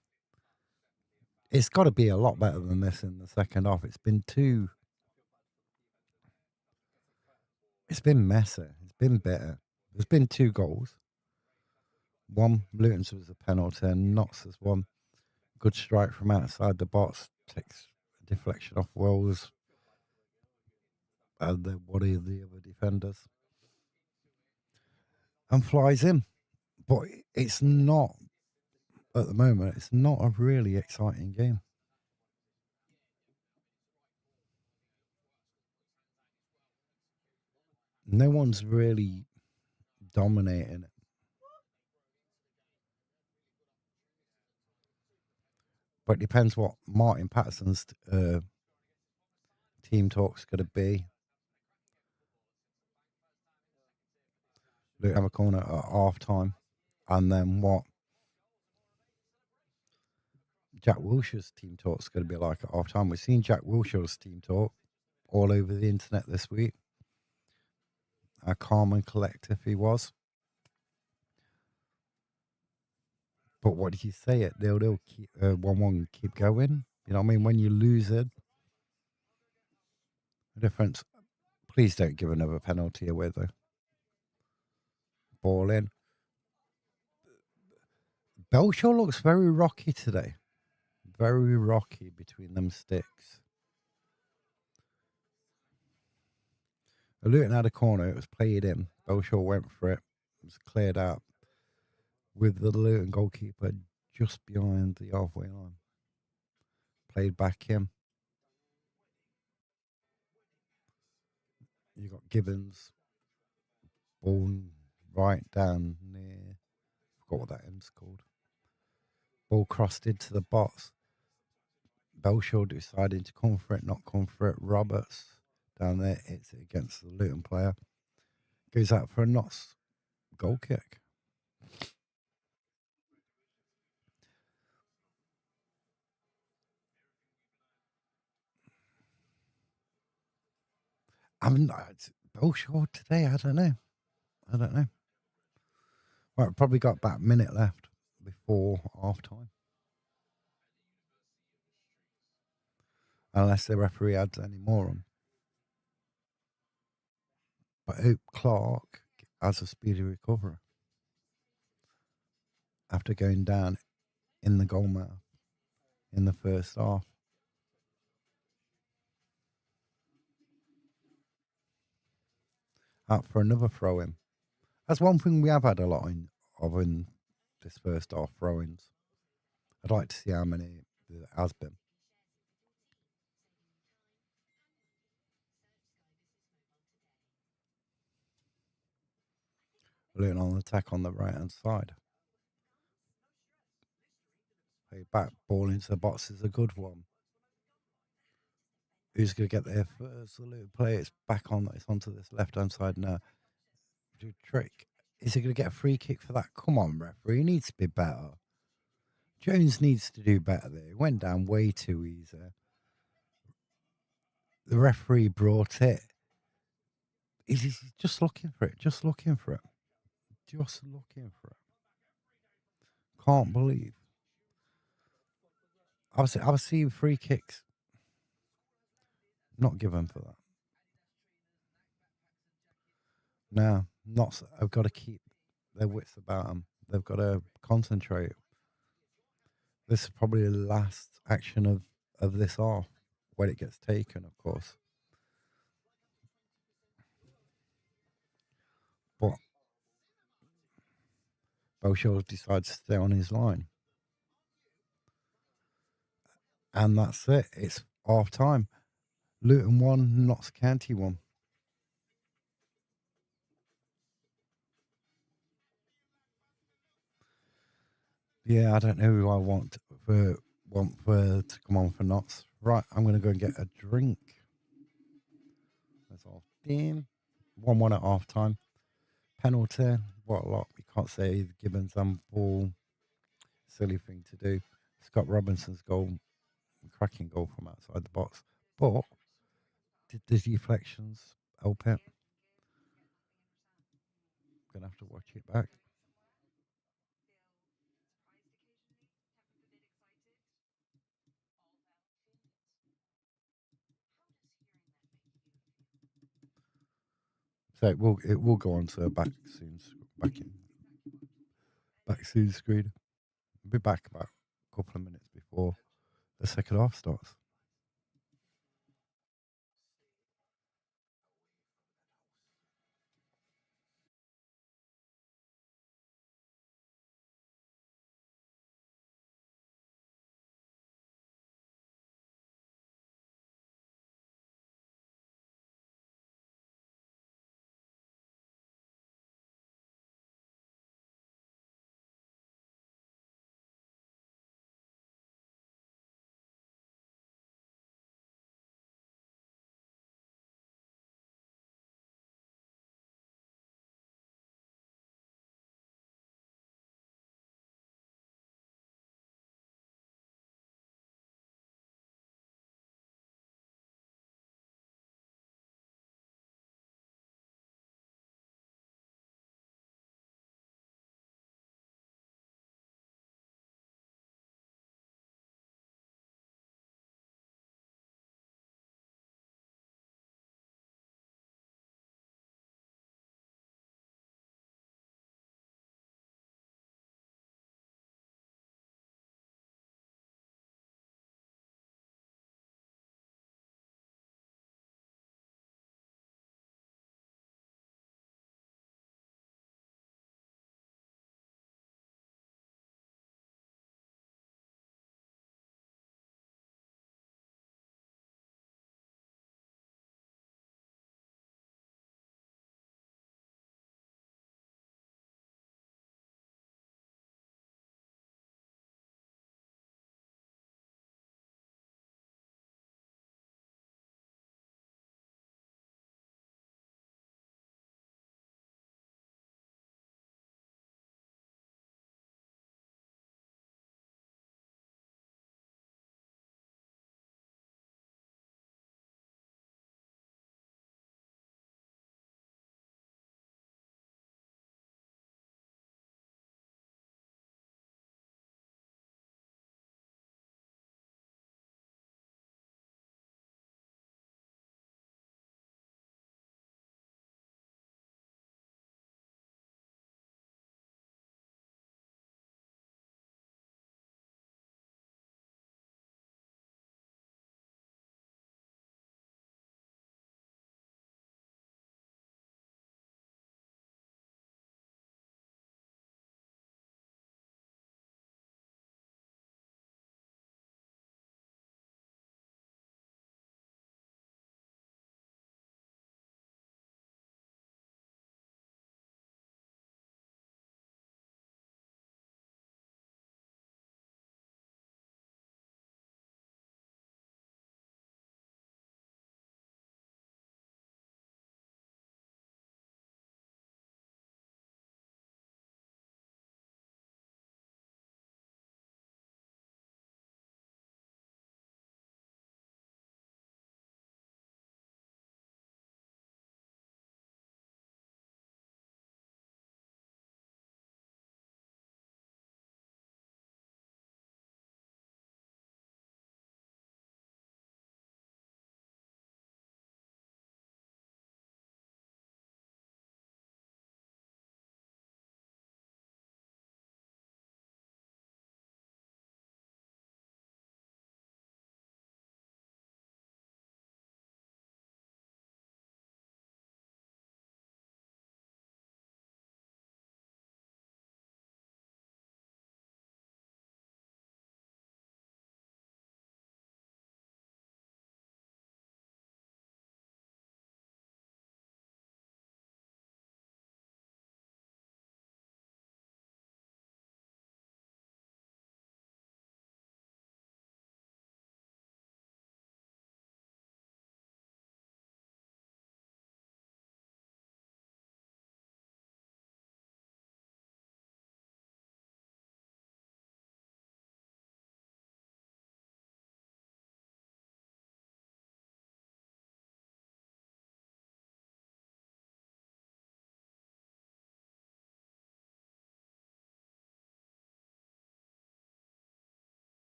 It's got to be a lot better than this in the second half. It's been messy. It's been better. There's been 2 goals. One, Luton's was a penalty, and Notts has one. Good strike from outside the box. Takes a deflection off Wells and one of the other defenders. And flies in. But it's not, at the moment, it's not a really exciting game. No one's really dominating it. But it depends what Martin Patterson's team talk's going to be. Luton have a corner at half time. And then what Jack Wilshere's team talk's going to be like at half time. We've seen Jack Wilshere's team talk all over the internet this week. How calm and collective he was. But what did you say? It they'll keep 1-1 keep going. You know what I mean? When you lose it, the difference. Please don't give another penalty away though. Ball in. Belshaw looks very rocky today. Very rocky between them sticks. Luton had a corner. It was played in. Belshaw went for it. It was cleared out with the Luton goalkeeper just behind the halfway line. Played back in. You got Gibbons. Ball right down near. Forgot what that end's called. Ball crossed into the box. Belshaw deciding to come for it, not come for it. Roberts down there hits it against the Luton player. Goes out for a Notts goal kick. I'm not Belshaw today. I don't know. Well, probably got about a minute left before half time. Unless the referee adds any more on. But Hope Clark has a speedy recovery after going down in the goal mouth in the first half. Out for another throw in. That's one thing we have had a lot of in this first half throw-ins. I'd like to see how many there has been. Luton on attack on the right hand side. Play back, ball into the box is a good one. Who's going to get there first? The Luton player, it's back on. It's onto this left hand side now. Do a trick. Is he going to get a free kick for that? Come on, referee. He needs to be better. Jones needs to do better there. It went down way too easy. The referee brought it. He's just looking for it. Just looking for it. Just looking for it. Can't believe. I've seen free kicks not given for that. No, not. I've got to keep their wits about them. They've got to concentrate. This is probably the last action of this half when it gets taken, of course. But Belshaw decides to stay on his line. And that's it. It's half time. Luton 1, Notts County 1. Yeah, I don't know who I want for to come on for Notts. Right, I'm going to go and get a drink. That's all. Damn. 1-1 at half time. Penalty. What a lot. You can't say Gibbons and ball. Silly thing to do. Scott Robinson's goal. Cracking goal from outside the box. But did the deflections help it? Gonna have to watch it back. So it will go on to a back soon screen. I'll be back about a couple of minutes before the second half starts.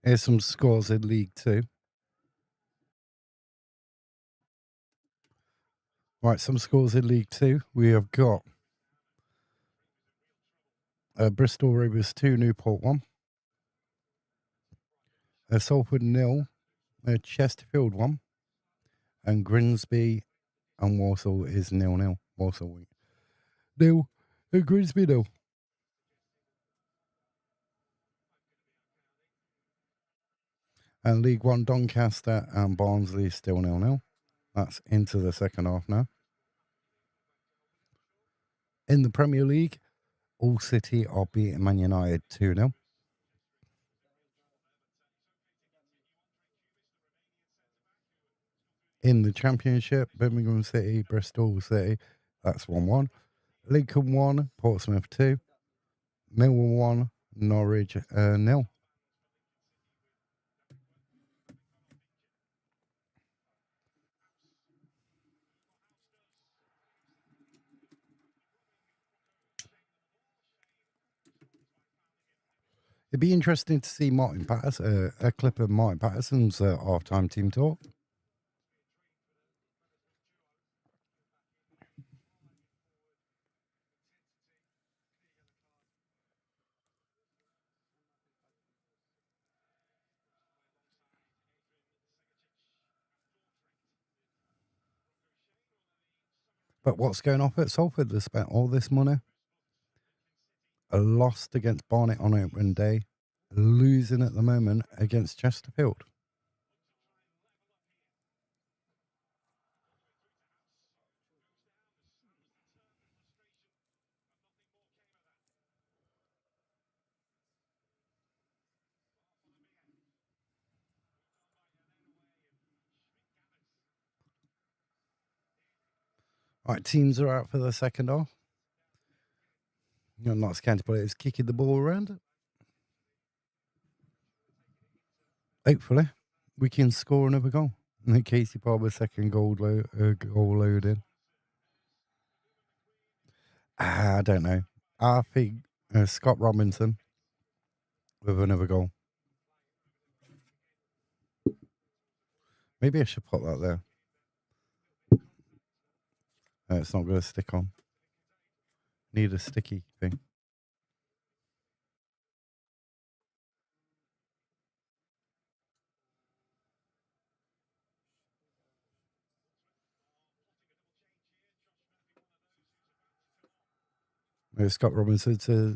Here's some scores in League Two. Right, some scores in League Two. We have got Bristol Rovers 2, Newport 1. Salford 0, Chesterfield 1. And Grimsby and Walsall is 0-0. Walsall 0, and Grimsby 0. And League One, Doncaster and Barnsley still 0-0. That's into the second half now. In the Premier League, All City are beating Man United 2-0. In the Championship, Birmingham City, Bristol City, that's 1-1. Lincoln 1, Portsmouth 2. Millwall 1, Norwich 0. It'd be interesting to see Martin Patterson, a clip of Martin Patterson's half-time team talk. But what's going off at Salford? They spent all this money. Lost against Barnet on opening day. Losing at the moment against Chesterfield. Right, teams are out for the second half. You're not scared, but it's kicking the ball around. Hopefully, we can score another goal. And Casey Palmer's second goal loaded. I don't know. I think Scott Robinson with another goal. Maybe I should put that there. It's not going to stick on. Need a sticky thing. Scott Robinson to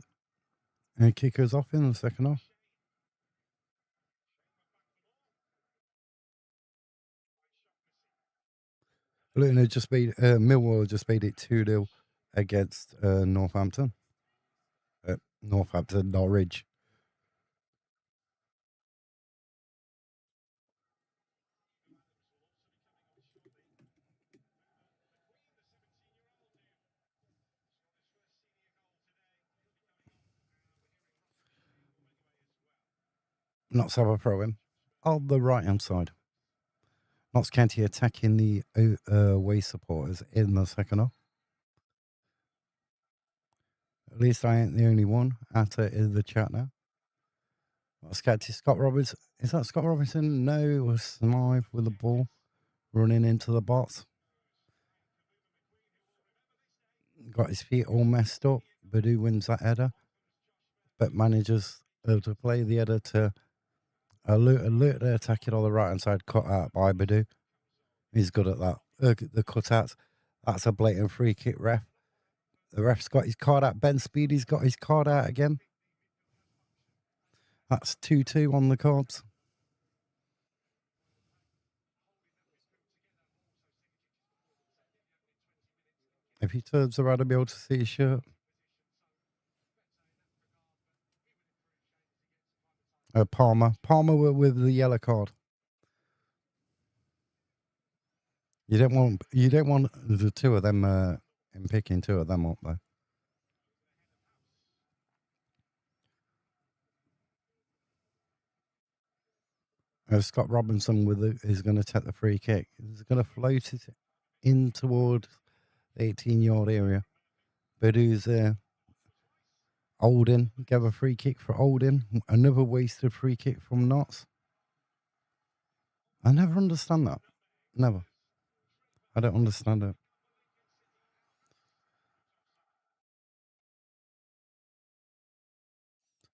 kick us off in the second half. Luton had just made Millwall just made it 2-0 against Northampton. Norwich. Notts have a throw in on the right hand side. Notts County attacking the away supporters in the second half. At least I ain't the only one at it in the chat now. Notts County, Scott Roberts. Is that Scott Robinson? No, it was Smythe with the ball running into the box. Got his feet all messed up. Badu wins that header, but manages to play the header to alert the attacking on the right hand side, cut out by Badu. He's good at that. The cutouts. That's a blatant free kick, ref. The ref's got his card out. Ben Speedy's got his card out again. That's 2-2 on the cards. If he turns around, I'll be able to see his shirt. Palmer with the yellow card. You don't want the two of them in picking two of them up though. Scott Robinson is going to take the free kick. He's going to float it in toward the 18-yard area. Badu's there. Oldin gave a free kick for Oldin. Another wasted free kick from Notts. I never understand that. Never. I don't understand it.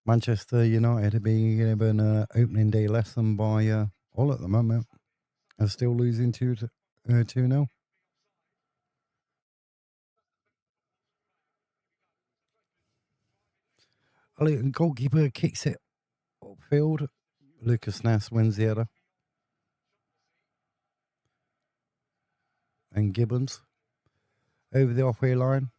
Manchester United are being given an opening day lesson by Hull at the moment. Are still losing 2-0. Goalkeeper kicks it upfield. Lucas Ness wins the header. And Gibbons over the halfway line.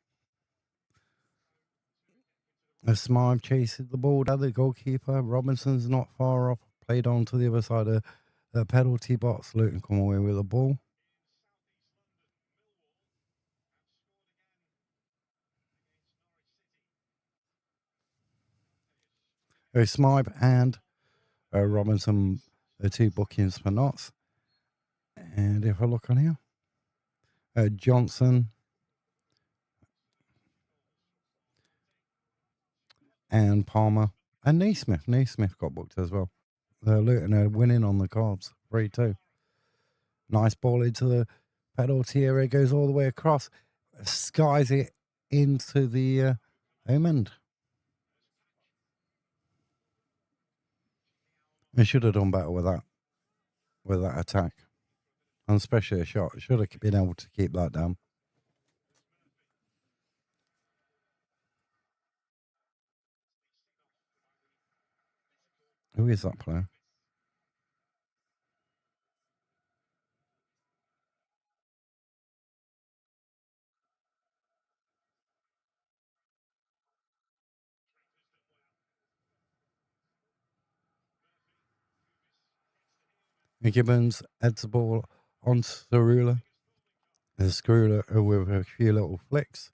As Smythe chases the ball down the goalkeeper. Robinson's not far off. Played on to the other side of the penalty box. Luton come away with the ball. Smythe and Robinson are 2 bookings for Notts. And if I look on here, Johnson and Palmer and Naismith. Naismith got booked as well. Luton are winning on the cards, 3-2. Nice ball into the penalty area, goes all the way across, skies it into the home end. They should have done better with that attack, and especially a shot. Should have been able to keep that down. Who is that player? Gibbons heads the ball on Cerula. Cerula with a few little flicks.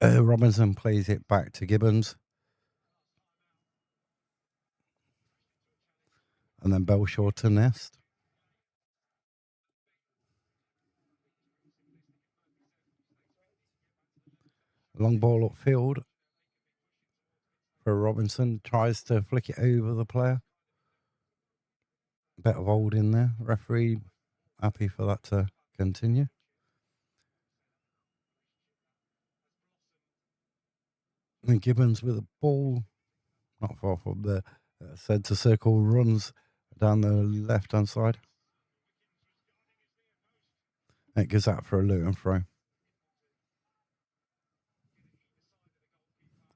Robinson plays it back to Gibbons. And then Belshaw to Nest. Long ball upfield for Robinson. Tries to flick it over the player. Bit of old in there. Referee happy for that to continue. And Gibbons with the ball, not far from the centre circle, runs down the left-hand side. It goes out for a Luton throw.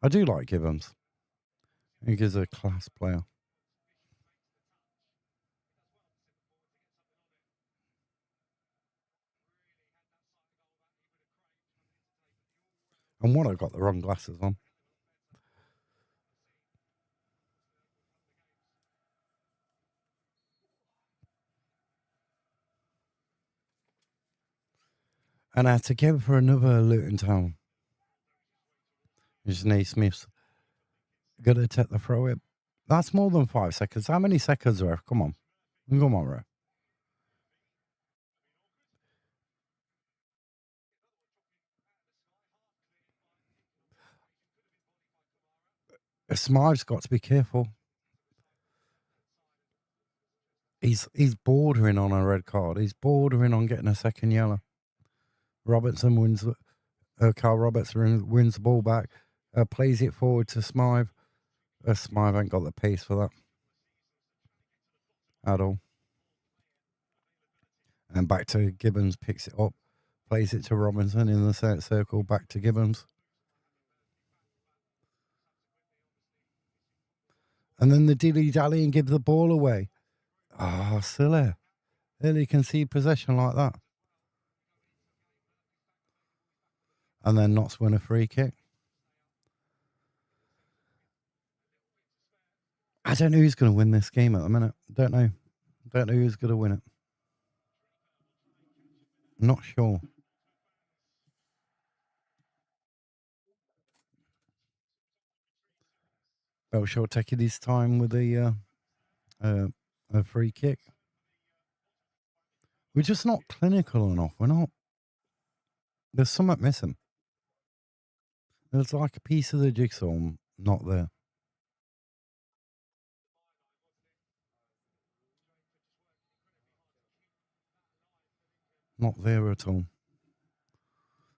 I do like Gibbons. I think he's a class player. And what, I got the wrong glasses on. And together for another Luton Town. Just Naismith's going to take the throw in. That's more than 5 seconds. How many seconds, ref? Come on, ref. Smythe's got to be careful. He's bordering on a red card. He's bordering on getting a second yellow. Robertson wins. Carl Robertson wins the ball back. Plays it forward to Smythe. Smythe ain't got the pace for that at all. And back to Gibbons, picks it up, plays it to Robinson in the centre circle, back to Gibbons. And then the dilly-dally and give the ball away. Ah, silly. Early concede possession like that. And then Notts win a free kick. I don't know who's going to win this game at the minute. Don't know who's going to win it. Not sure. Belshaw taking his time with a free kick. We're just not clinical enough. We're not. There's something missing. There's like a piece of the jigsaw not there. Not there at all.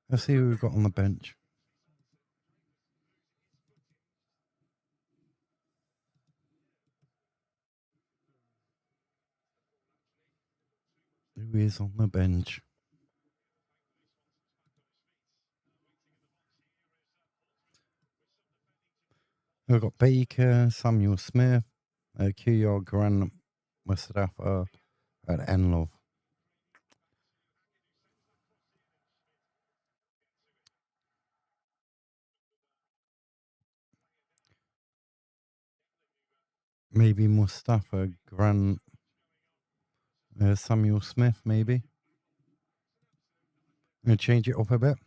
Let's see who we've got on the bench. Who is on the bench? We've got Baker, Samuel Smith, Kuyog, Grant, Mustafa, and Enlov. Maybe Mustafa, Grant, Samuel Smith, maybe. I'm going to change it up a bit.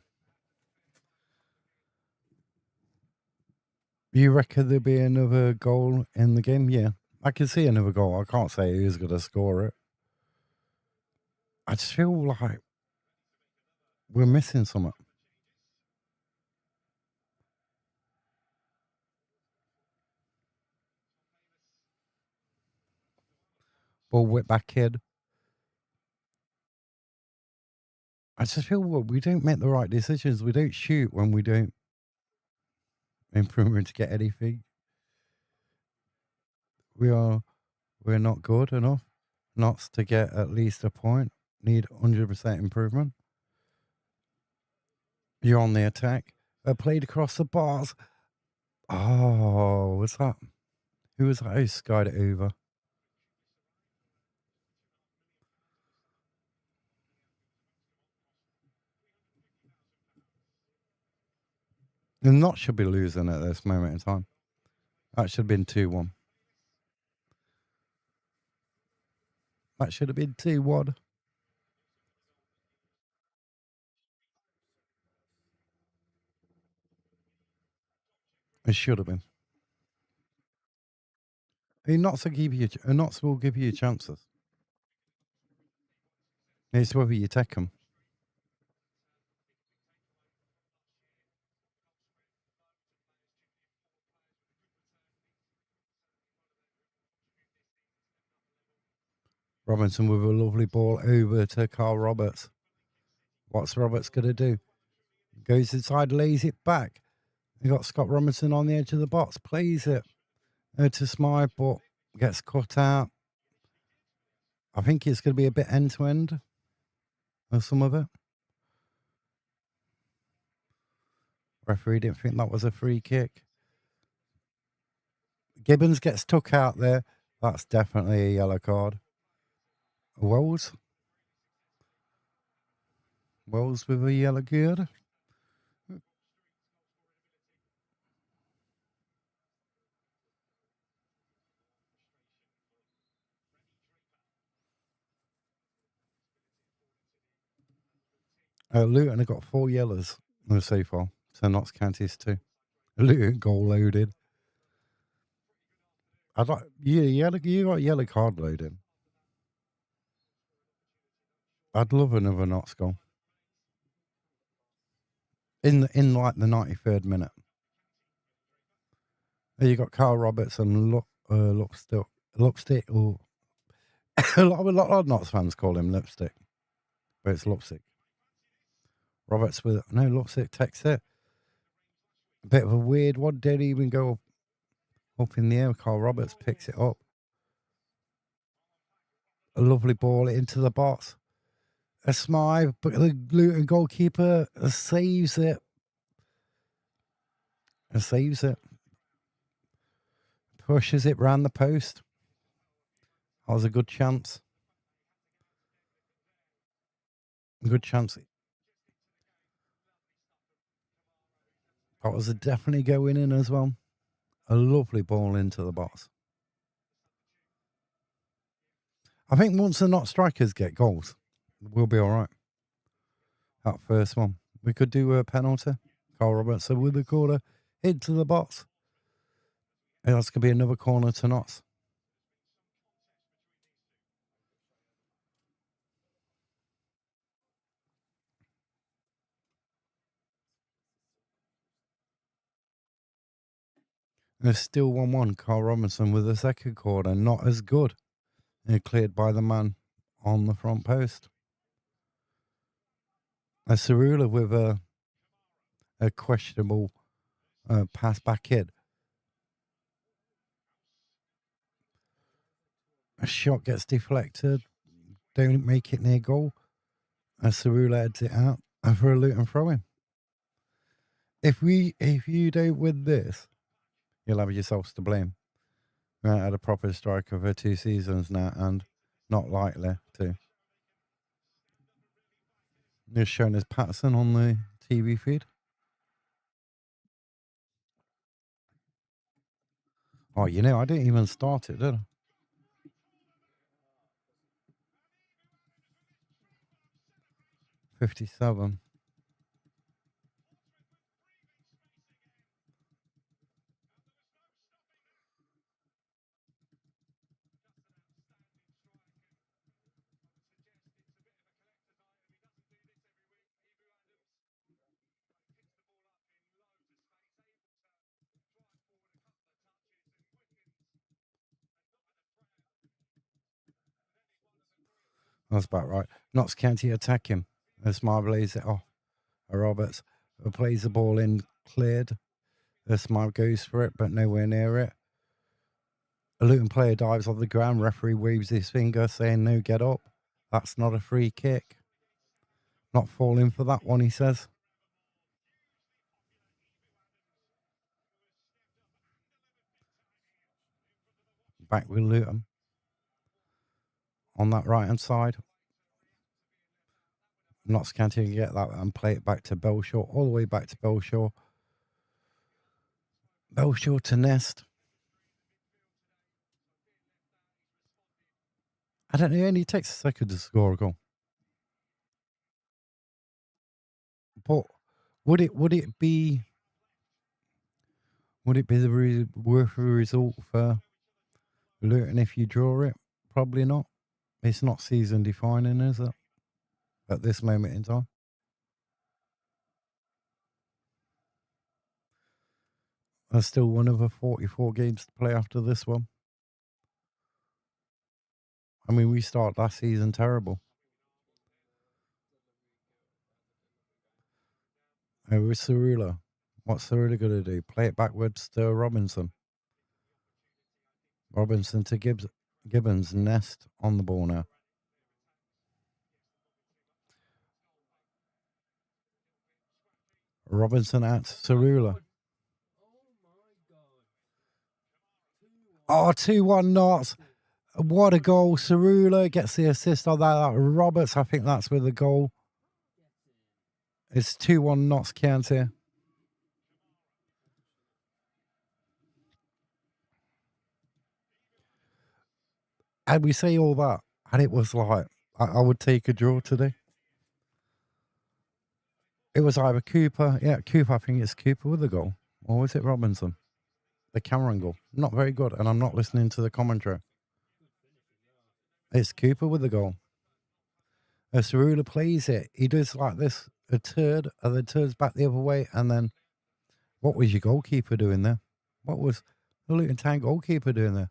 You reckon there'll be another goal in the game? Yeah, I can see another goal. I can't say who's going to score it. I just feel like we're missing something. Ball whip back kid. I just feel we don't make the right decisions. We don't shoot when we don't improve to get anything. We're not good enough. Not to get at least a point. Need 100% improvement. You're on the attack. Played across the bars. Oh, what's that? Who was that? Who skied it over? The Notts should be losing at this moment in time. That should have been 2-1. That should have been 2-1. It should have been. Notts will give you chances. It's whether you take them. Robinson with a lovely ball over to Carl Roberts. What's Roberts going to do? Goes inside, lays it back. You got Scott Robinson on the edge of the box, plays it to Smythe, but gets cut out. I think it's going to be a bit end to end of some of it. Referee didn't think that was a free kick. Gibbons gets took out there. That's definitely a yellow card. Wells with a yellow card. Luton have got 4 yellows so far. So Notts County's 2. Luton goal loaded. I'd like you got yellow card loading. I'd love another Notts goal. In like the 93rd minute. You got Carl Roberts and Lupstick, or a lot of Notts fans call him Lipstick, but it's Lupstick. Roberts with no Lupstick takes it. A bit of a weird one. Didn't even go up in the air. Carl Roberts picks it up. A lovely ball into the box. A Smythe, but the Luton goalkeeper saves it. Pushes it round the post. That was a good chance. Good chance. That was definitely going in as well. A lovely ball into the box. I think once the not strikers get goals, we'll be all right. That first one. We could do a penalty. Carl Robertson with the corner into the box. And that's going to be another corner to Notts. It's still 1-1. Carl Robinson with a second corner, not as good. And cleared by the man on the front post. A Cerula with a questionable pass back in. A shot gets deflected. Don't make it near goal. A Cerula heads it out for a Luton throw-in. If you don't win this, you'll have yourselves to blame. We haven't had a proper striker for 2 seasons now, and not likely to. It's shown as Patterson on the TV feed. Oh, you know, I didn't even start it, did I? 57. That's about right. Notts County attack him. Smile plays it off. Roberts plays the ball in, cleared. Smile goes for it, but nowhere near it. A Luton player dives off the ground. Referee waves his finger, saying, "No, get up." That's not a free kick. Not falling for that one, he says. Back with Luton. On that right-hand side. Notts County can get that and play it back to Belshaw, all the way back to Belshaw. Belshaw to Nest. I don't know, it only takes a second to score a goal. But would it be the worth a result for Luton if you draw it? Probably not. It's not season defining, is it? At this moment in time. There's still one of the 44 games to play after this one. I mean, we start last season terrible. With Cerula. What's Cerula going to do? Play it backwards to Robinson. Robinson to Gibbons. Nest on the ball now. Robinson at Cerula. Oh, 2-1 Notts. What a goal. Cerula gets the assist on that. Roberts, I think that's with the goal. It's 2-1 Notts County. And we say all that, and it was like, I would take a draw today. It was either Cooper, Cooper, I think it's Cooper with the goal, or was it Robinson? The Cameron goal. Not very good, and I'm not listening to the commentary. It's Cooper with the goal. As Cerula plays it, he does like this, a turd, and then turns back the other way, and then what was your goalkeeper doing there? What was the Luton Town goalkeeper doing there?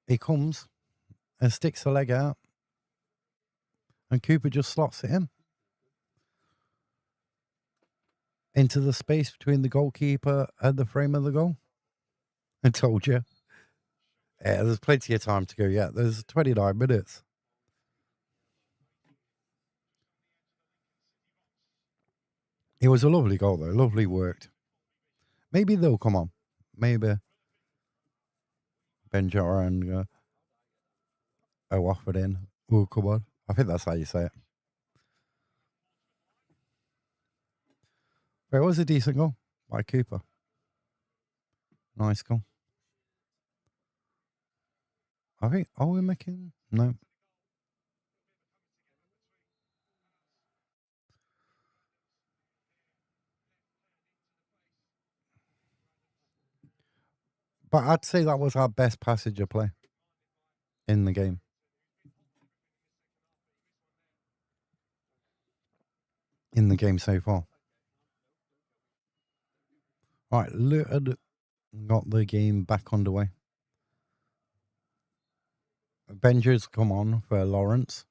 He comes and sticks a leg out, and Cooper just slots it in into the space between the goalkeeper and the frame of the goal. I told you. Yeah, there's plenty of time to go yet. There's 29 minutes. It was a lovely goal, though. Lovely worked. Maybe they'll come on. Maybe Ben Jota and Offered in will come on. I think that's how you say it. But it was a decent goal by Cooper. Nice goal. I think, are we making? No. But I'd say that was our best passage of play in the game. In the game so far. Right, Luton got the game back underway. Benja's come on for Lawrence.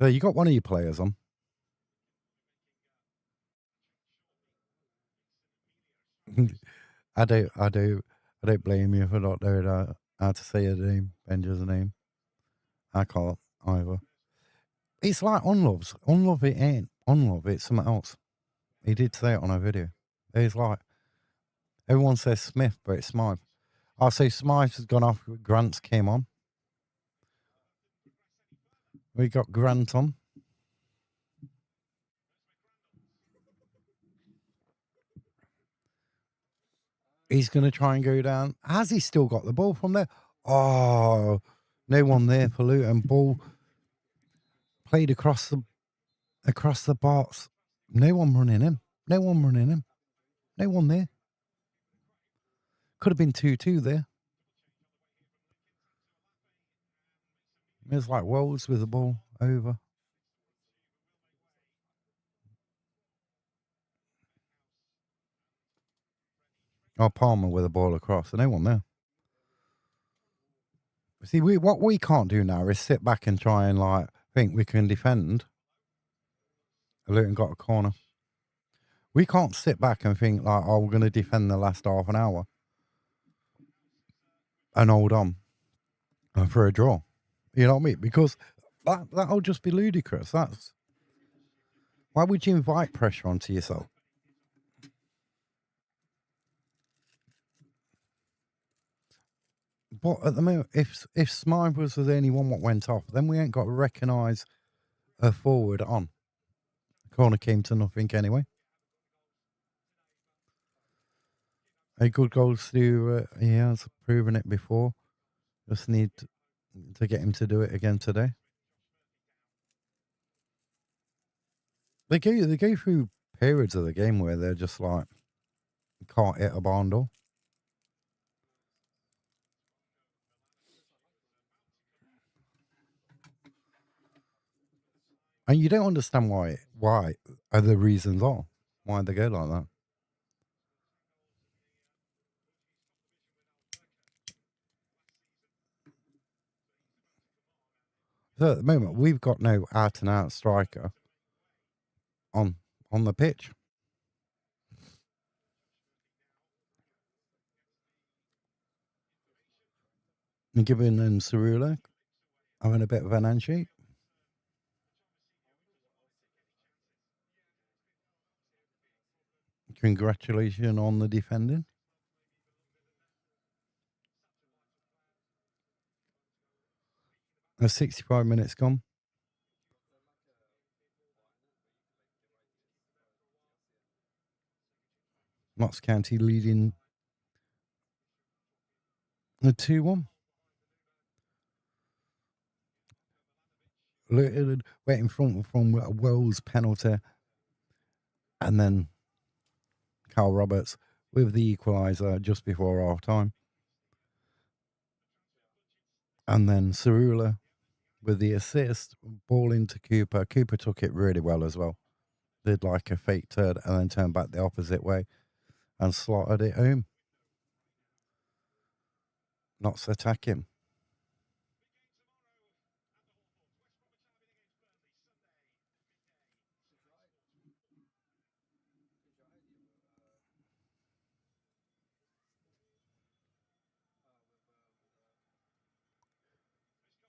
So you got one of your players on. I don't blame you for not knowing how to say her name, Benja's name. I can't either. It's like Unlove's. Unlove it ain't. Unlove it's something else. He did say it on a video. It's like everyone says Smith, but it's Smythe. I'll say Smythe has gone off. Grant's came on. We got Grant on. He's going to try and go down. Has he still got the ball from there? Oh, no one there for Luton. Ball played across the box. No one running him. No one running him. No one there. Could have been 2-2 there. It's like Wolves with the ball over. Oh, Palmer with the ball across. No one there. See, what we can't do now is sit back and try and like think we can defend. Luton got a corner. We can't sit back and think like, oh, we're going to defend the last half an hour and hold on for a draw. You know what I mean? Because that'll just be ludicrous. Why would you invite pressure onto yourself? But at the moment, if Smythe was the only one what went off, then we ain't got to recognise a forward on. Corner came to nothing anyway. A good goal to he has proven it before. Just need to get him to do it again today. They go through periods of the game where they're just like can't hit a barn door. And you don't understand why are the reasons are why they go like that. So at the moment we've got no out and out striker on the pitch. And Gibbon and Cerula having a bit of an handshake. Congratulations on the defending. A 65 minutes gone. Notts County leading the 2-1. Waiting from a Wells penalty. And then Carl Roberts with the equaliser just before half time. And then Cerula with the assist, ball into Cooper. Cooper took it really well as well. Did like a fake turn and then turned back the opposite way and slotted it home. Notts attacking.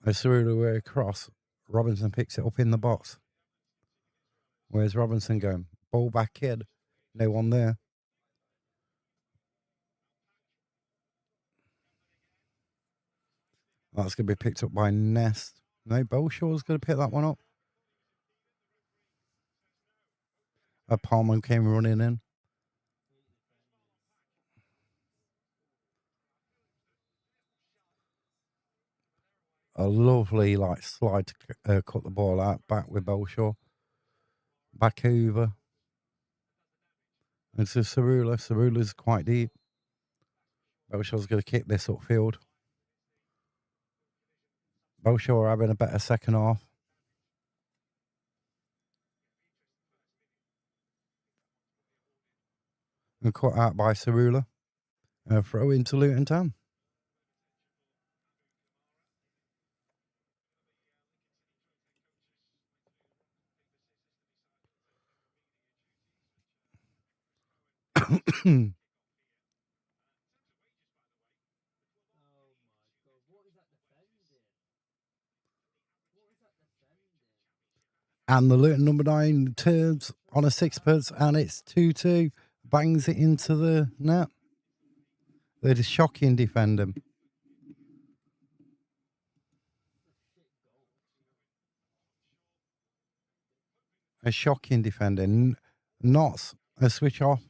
Cerula way across. Robinson picks it up in the box. Where's Robinson going? Ball back in. No one there. That's going to be picked up by Nest. No, Bolshaw's going to pick that one up. Palmer came running in. A lovely slide to cut the ball out back with Bolshaw. Back over. And to Cerula. Cerula's quite deep. Bolshaw's going to kick this upfield. Bolshaw are having a better second half. and caught out by Cerula. Throw into Luton Town. Oh my god, what is that defending? What is that defending? And the Luton number 9 turns on a sixpence, and it's 2-2. Bangs it into the net. They're just shocking defending. A shocking defending. Not a switch off.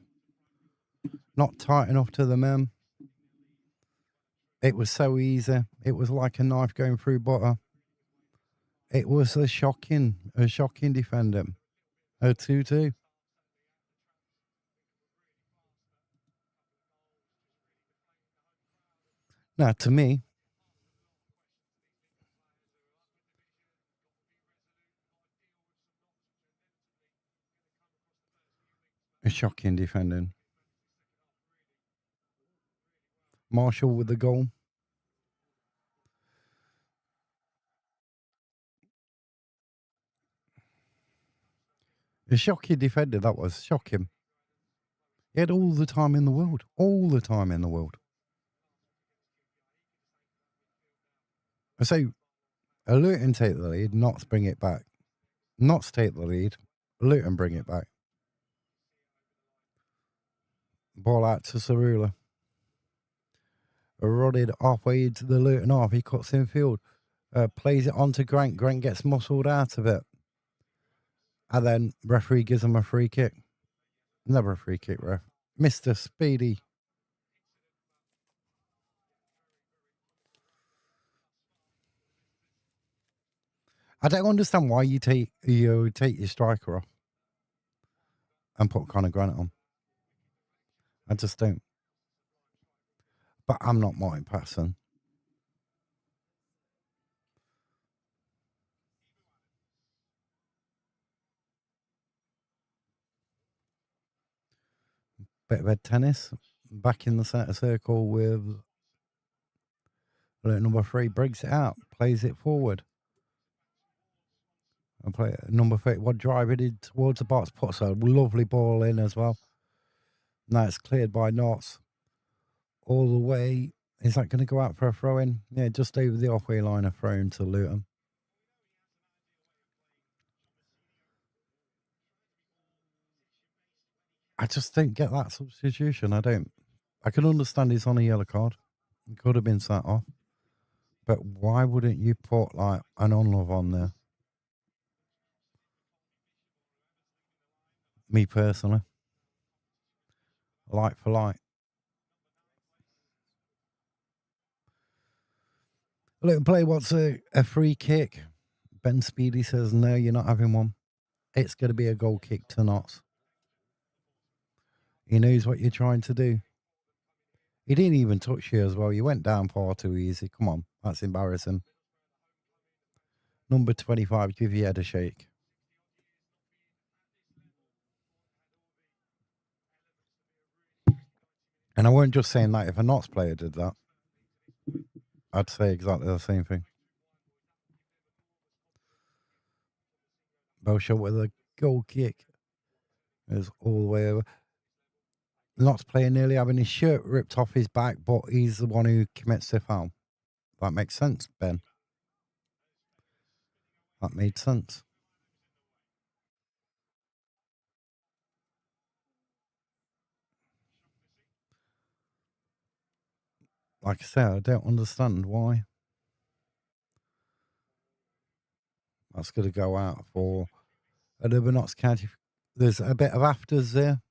Not tight enough to the men. It was so easy. It was like a knife going through butter. It was a shocking defending. A 2-2. Now, to me, a shocking defending. Marshall with the goal. A shocking defender, that was. Shocking. He had all the time in the world. All the time in the world. So, Luton take the lead, Notts bring it back. Notts take the lead, Luton bring it back. Ball out to Cerula. Rodded halfway into the Luton half. He cuts in field. Plays it on to Grant. Grant gets muscled out of it. And then referee gives him a free kick. Never a free kick, ref. Mr. Speedy. I don't understand why you take your striker off and put Conor Grant on. I just don't. But I'm not Martin Patterson. Bit of head tennis. Back in the centre circle with number 3. Breaks it out. Plays it forward. And play number 31 driving in towards the box. Puts a lovely ball in as well. Now it's cleared by Notts. All the way. Is that going to go out for a throw in? Yeah, just over the halfway line, a throw in to Luton. I just don't get that substitution. I don't. I can understand he's on a yellow card. He could have been sat off. But why wouldn't you put like an on-love on there? Me personally. Like for like. Luton play wants a free kick. Ben Speedy says, no, you're not having one. It's going to be a goal kick to Notts. He knows what you're trying to do. He didn't even touch you as well. You went down far too easy. Come on, that's embarrassing. Number 25, give your head a shake. And I weren't just saying that. If a Notts player did that, I'd say exactly the same thing. Bowshot with a goal kick. Is all the way over. Notts player nearly having his shirt ripped off his back, but he's the one who commits the foul. That makes sense, Ben. That made sense. Like I said, I don't understand why. That's going to go out for another Notts County. There's a bit of afters there.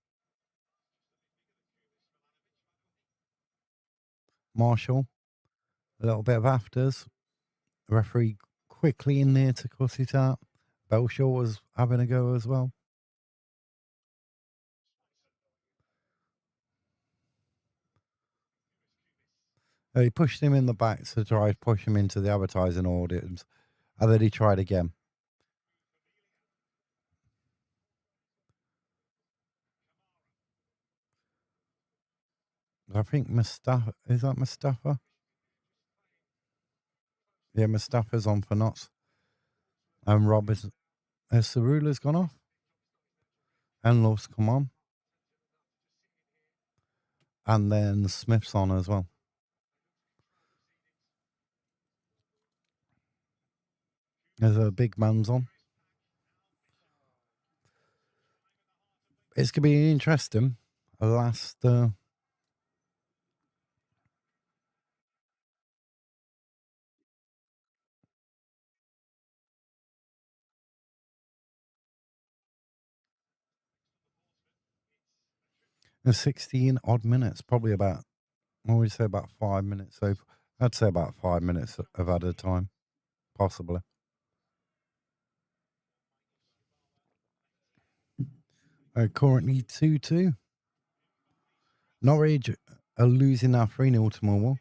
Marshall, a little bit of afters. Referee quickly in there to cut it out. Belshaw was having a go as well. He pushed him in the back to try to push him into the advertising audience. And then he tried again. I think Mustafa, is that Mustafa? Yeah, Mustafa's on for Notts. And Roberts, Cerula's gone off. And Love's come on. And then Smith's on as well. There's a big man's on. It's going to be interesting. Last 16 odd minutes, probably about, I always say about 5 minutes. So I'd say about 5 minutes of added time, possibly. Currently 2-2. Norwich are losing now 3-0 to Millwall.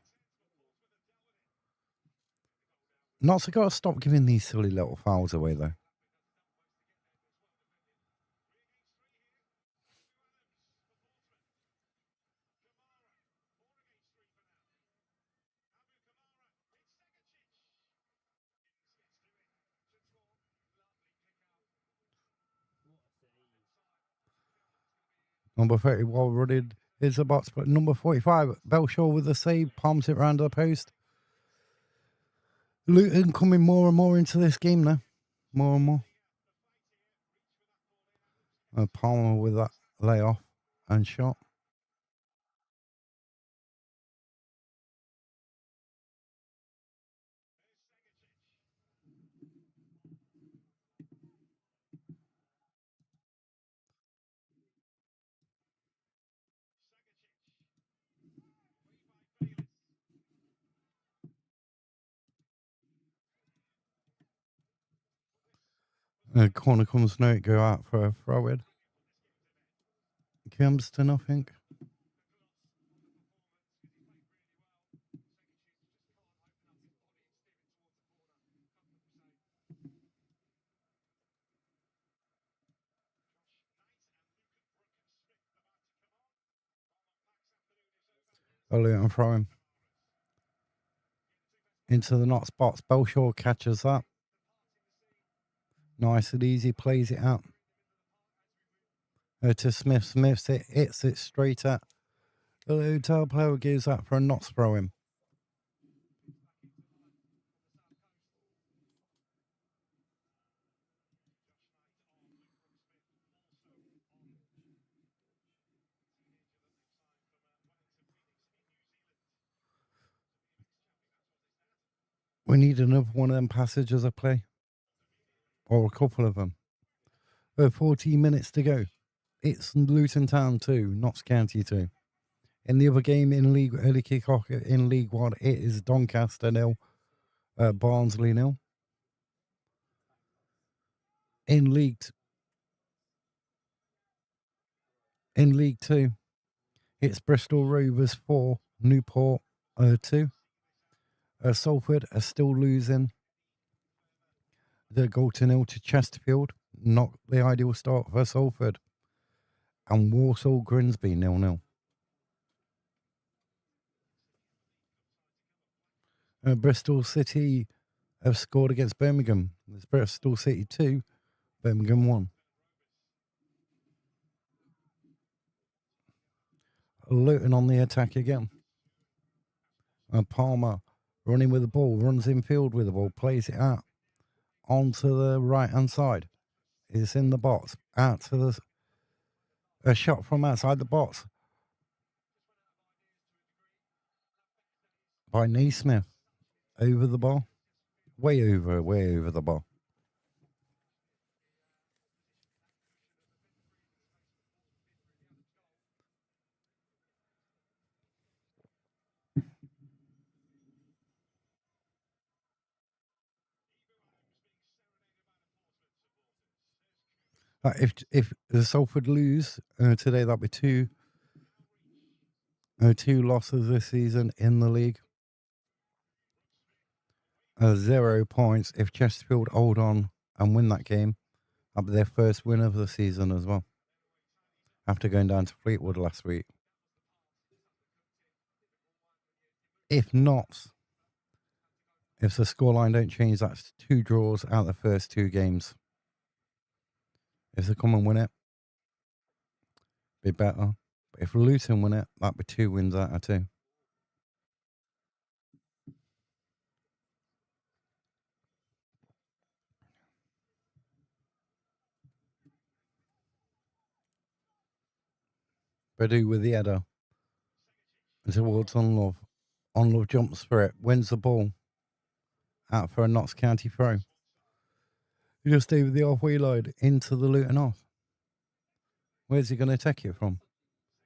Notts have got to stop giving these silly little fouls away, though. Number 30, well running is a box, but number 45, Belshaw with the save, palms it round the post. Luton coming more and more into this game now. More and more. Palmer with that layoff and shot. Corner comes now, go out for a throw in. Comes to nothing. Luton throw him into the Notts&bolts. Belshaw catches that. Nice and easy, plays it out. To Smith. Smith hits it straight at the Luton player, gives that for a Notts throw in. We need another one of them passages of play. Or a couple of them. 14 minutes to go. It's Luton Town 2, Notts County 2. In the other game in League, early kick-off in League 1, it is Doncaster 0, Barnsley 0. In League 2, it's Bristol Rovers 4, Newport 2. Salford are still losing the goal to 0 to Chesterfield. Not the ideal start for Salford. And Walsall Grimsby 0-0. Bristol City have scored against Birmingham. It's Bristol City 2, Birmingham 1. Luton on the attack again. Palmer running with the ball, runs in field with the ball, plays it out onto the right-hand side. It's in the box, out to the... A shot from outside the box by Naismith. Over the ball. Way over the ball. If the Salford lose today, that'll be two losses this season in the league. 0 points. If Chesterfield hold on and win that game, that'll be their first win of the season as well. After going down to Fleetwood last week. If not, if the scoreline don't change, that's 2 draws out of the first 2 games. If they come and win it, be better. But if Luton win it, that'd be 2 wins out of 2. Badu with the header towards Unlove. Unlove jumps for it, wins the ball. Out for a Notts County throw. He just over the halfway line into the Luton off. Where's he going to take it from?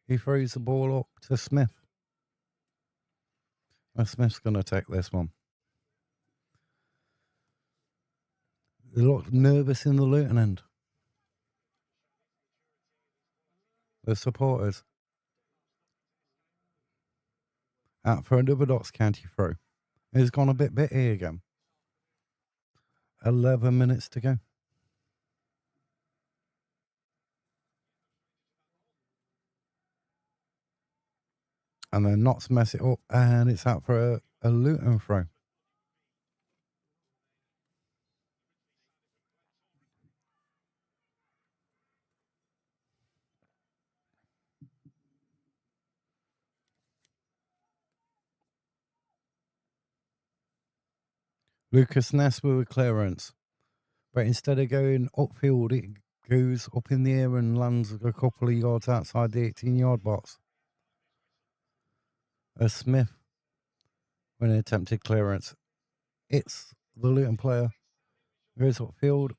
He throws the ball up to Smith. Well, Smith's going to take this one. They look nervous in the Luton end. The supporters. Out for another Notts County throw. He's gone a bit bitty again. 11 minutes to go. And then Notts mess it up, and it's out for a Luton throw. Lucas Ness with a clearance. But instead of going upfield, it goes up in the air and lands a couple of yards outside the 18-yard box. As Smith, when an attempted clearance, it's the Luton player. Goes upfield.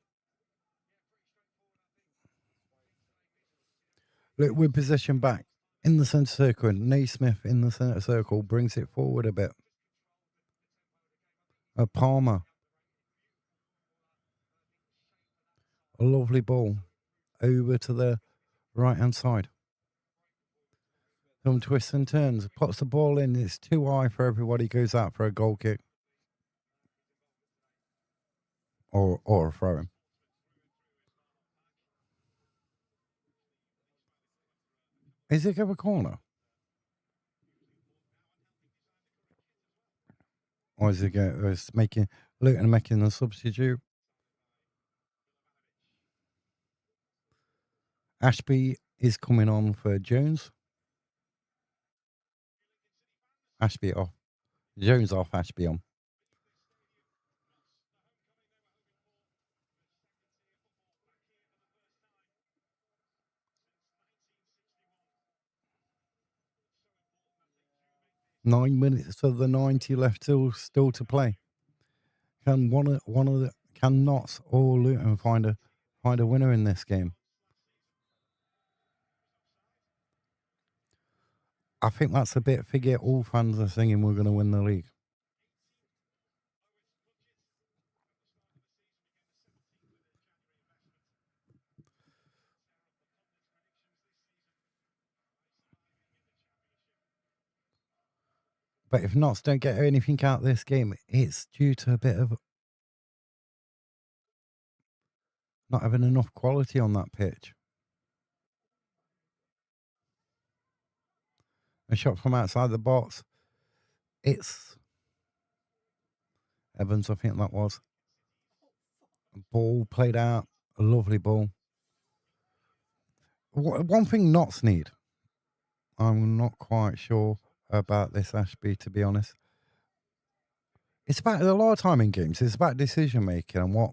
Look, with possession back in the centre circle, and Naismith in the centre circle brings it forward a bit. A Palmer. A lovely ball over to the right-hand side. Some twists and turns. Puts the ball in. It's too high for everybody. Goes out for a goal kick. Or a throw-in. Is it a corner? Or is it making Luton making a substitute? Ashby is coming on for Jones. Ashby off. Jones off, Ashby on. Nine minutes of the 90 left still to play. Can can Notts or Luton find a winner in this game? I think that's a bit forget all fans are singing we're going to win the league. But if Notts don't get anything out of this game, it's due to a bit of not having enough quality on that pitch. A shot from outside the box. It's Evans, I think that was. Ball played out. A lovely ball. One thing Notts need. I'm not quite sure about this, Ashby, to be honest. It's about a lot of time in games. It's about decision making and what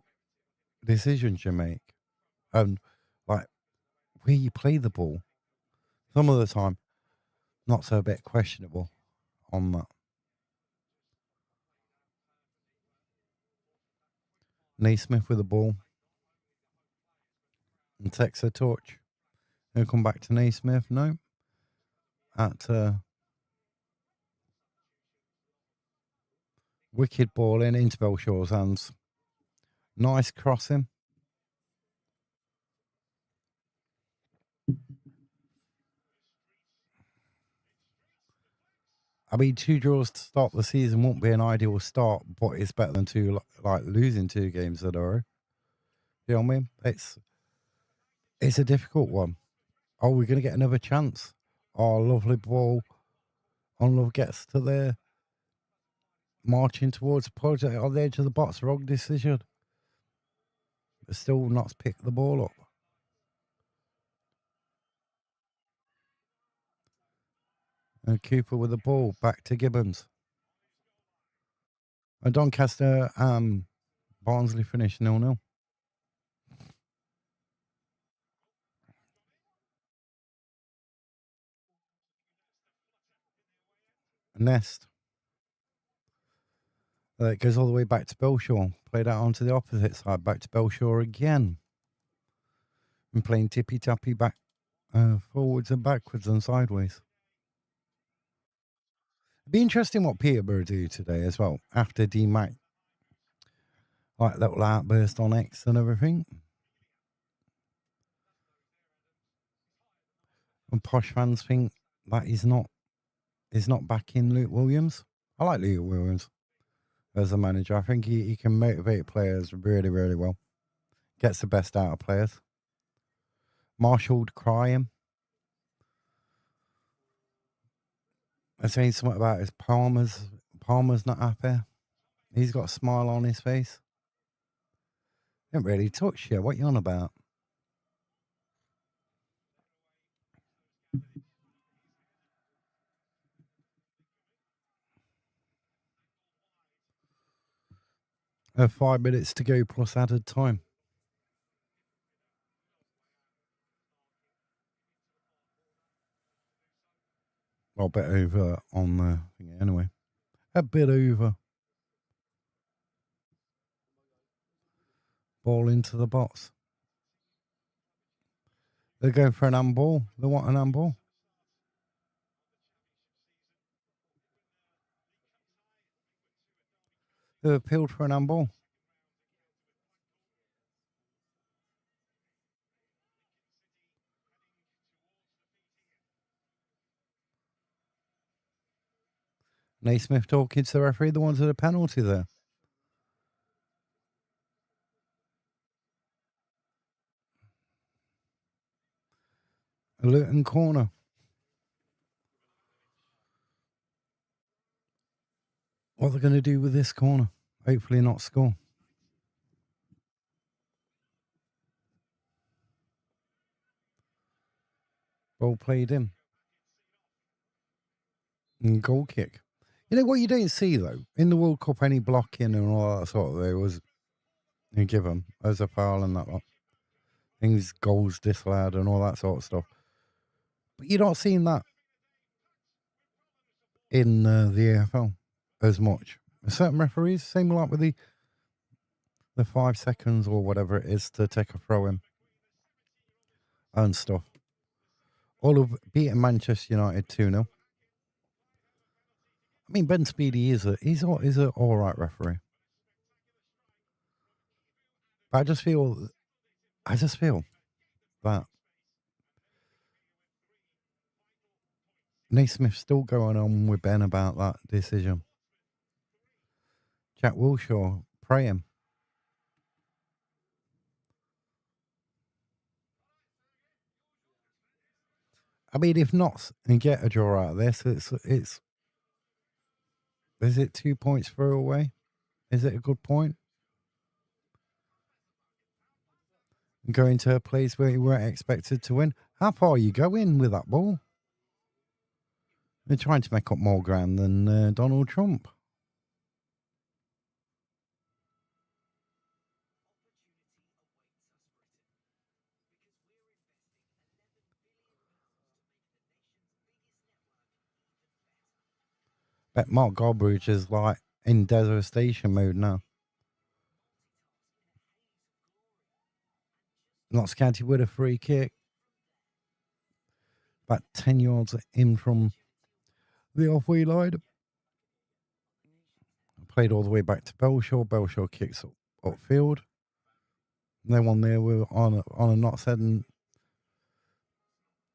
decisions you make. And like where you play the ball. Some of the time, not so a bit questionable on that. Naismith with the ball. And takes a touch. He'll come back to Naismith. No. At wicked ball into Belshaw's hands. Nice crossing. I mean, 2 draws to start the season won't be an ideal start, but it's better than losing 2 games in a row. You know what I mean? It's a difficult one. Are we going to get another chance? Oh, lovely ball. Unlove gets to there. marching towards the project on the edge of the box. Wrong decision. But still not picked the ball up. And Cooper with the ball back to Gibbons. And Doncaster, Barnsley finished 0-0. Nest. It goes all the way back to Belshaw. Played out onto the opposite side, back to Belshaw again. And playing tippy-tappy back, forwards and backwards and sideways. It'd be interesting what Peterborough do today as well, after D-Mac. Like little outburst on X and everything. And posh fans think that is not backing Luke Williams. I like Luke Williams as a manager. I think he can motivate players really, really well. Gets the best out of players. Marshall crying. I saying something about his Palmer's not happy. He's got a smile on his face. Didn't really touch you. What you on about? Uh, 5 minutes to go plus added time. Well, a bit over on the thing anyway. A bit over. Ball into the box. They're going for an handball. They want an handball. They appealed for an handball. Naismith talking to the referee. The ones with a penalty there. A Luton corner. What are they going to do with this corner? Hopefully not score. Ball played in. And goal kick. You know what you don't see though? In the World Cup, any blocking and all that sort of there was you give them as a foul and that lot. Things, goals disallowed and all that sort of stuff. But you're not seeing that in the AFL as much. Certain referees, same like with the 5 seconds or whatever it is to take a throw in and stuff. All of beating Manchester United 2-0. I mean, Ben Speedy is a all right referee. But I just feel that Naismith's still going on with Ben about that decision. Jack Wilshaw praying. I mean, if not and get a draw out of this, it's is it 2 points through away? Is it a good point? Going to a place where you weren't expected to win. How far are you going with that ball? They're trying to make up more ground than Donald Trump. Bet Mark Goldbridge is like in devastation mode now. Not Scanty with a free kick. About 10 yards in from the halfway line. Played all the way back to Belshaw. Belshaw kicks upfield. No one there. We're on a Notts head, and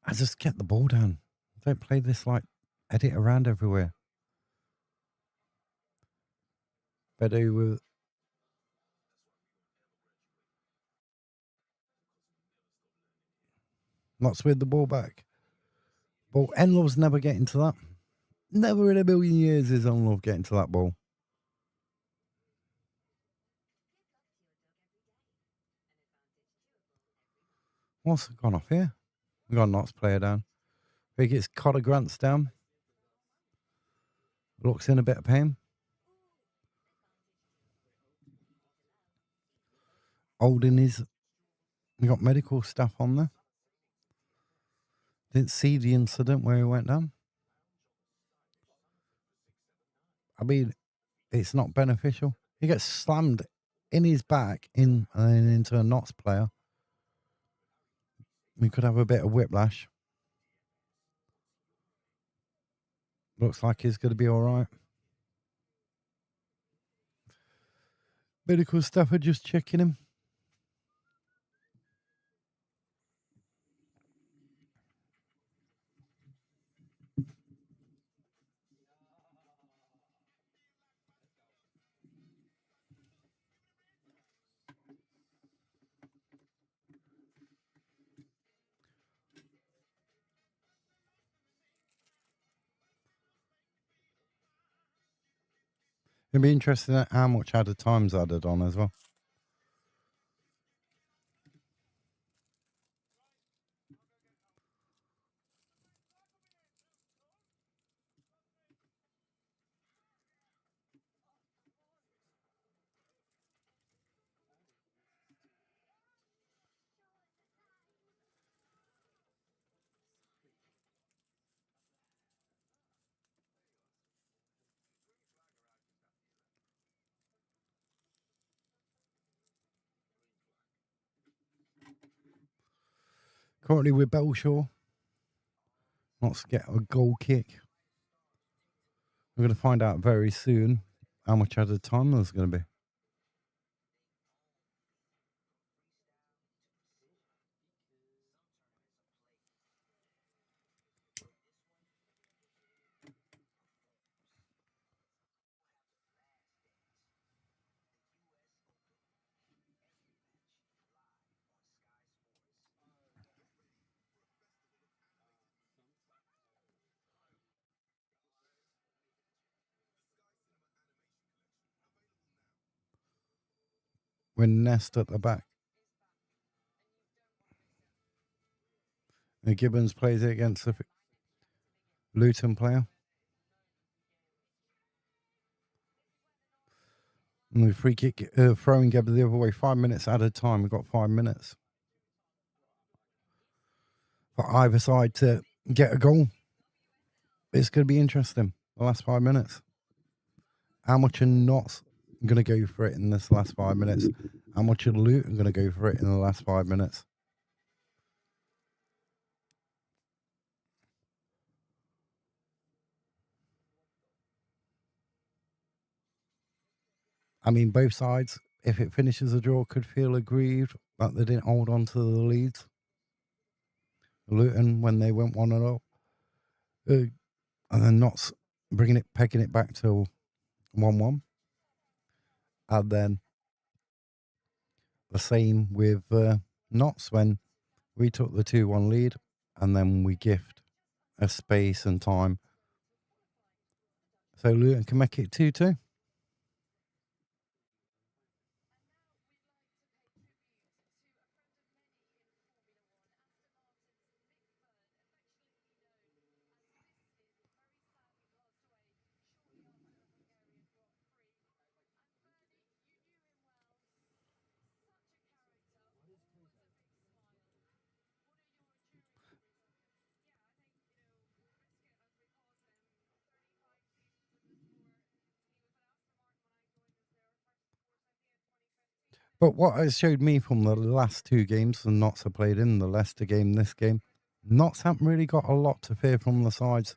I just get the ball down. Don't play this like edit around everywhere. Bedu with Notts with the ball back. But Enlove's never getting to that. Never in a million years is Enlove getting to that ball. What's gone off here? We got a Notts player down. I think it's Cotter Grant's down. Looks in a bit of pain. Holding his. We got medical staff on there. Didn't see the incident where he went down. I mean, it's not beneficial. He gets slammed in his back into a Notts player. We could have a bit of whiplash. Looks like he's going to be all right. Medical staff are just checking him. It'd be interesting at how much added time's added on as well. Currently with Belshaw. Let's get a goal kick. We're going to find out very soon how much added time there's going to be. We're Nest at the back. And Gibbons plays it against the Luton player. And the free kick, throwing Gebber the other way. 5 minutes added time. We've got 5 minutes for either side to get a goal. It's going to be interesting. The last 5 minutes. How much are Notts going to go for it in this last 5 minutes? How much are Luton going to go for it in the last 5 minutes? I mean, both sides, if it finishes a draw, could feel aggrieved that they didn't hold on to the leads. Luton, when they went 1-0, and then Notts pegging it back to 1-1. And then the same with Notts when we took the 2-1 lead, and then we gift a space and time. So Luton can make it 2-2. But what it showed me from the last two games the Notts have played in, the Leicester game, this game, Notts haven't really got a lot to fear from the sides.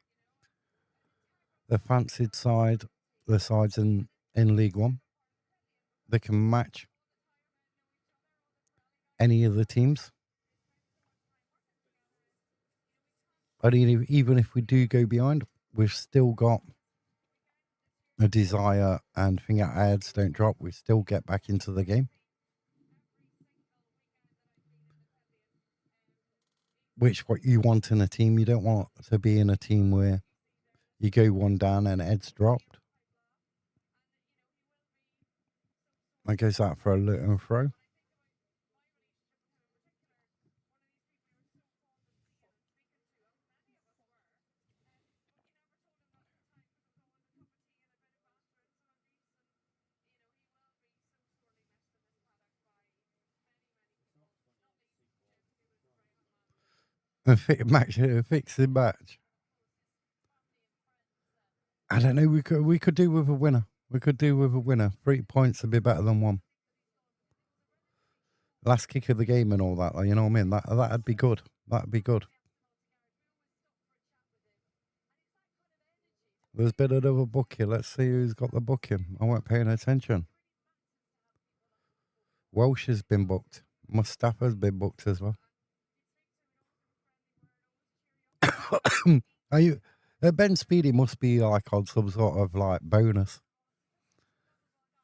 The fancied side, the sides in League One, they can match any of the teams. But even if we do go behind, we've still got a desire and think our ads don't drop. We still get back into the game. Which what you want in a team. You don't want to be in a team where you go one down and Ed's dropped. That goes out for a Luton throw. Fixing match. I don't know. We could do with a winner. We could do with a winner. 3 points would be better than 1. Last kick of the game and all that. You know what I mean? That'd be good. That'd be good. There's been another booking. Let's see who's got the booking. I weren't paying attention. Welsh has been booked. Mustafa's been booked as well. Are you? Ben Speedy must be like on some sort of like bonus.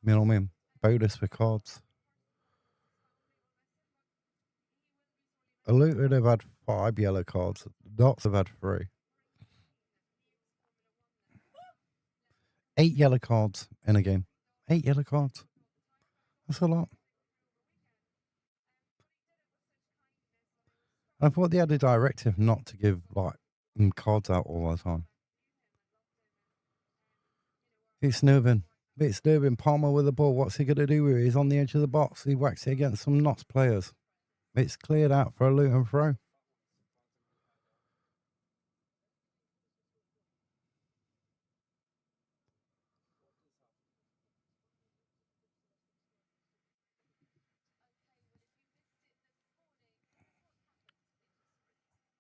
You know what I mean? Bonus for cards. Luton have had 5 yellow cards. Notts have had 3. 8 yellow cards in a game. 8 yellow cards. That's a lot. I thought they had a directive not to give like cards out all the time. It's nerving. It's nerving. Palmer with the ball. What's he going to do with it? He's on the edge of the box. He whacks it against some Notts players. It's cleared out for a Luton throw.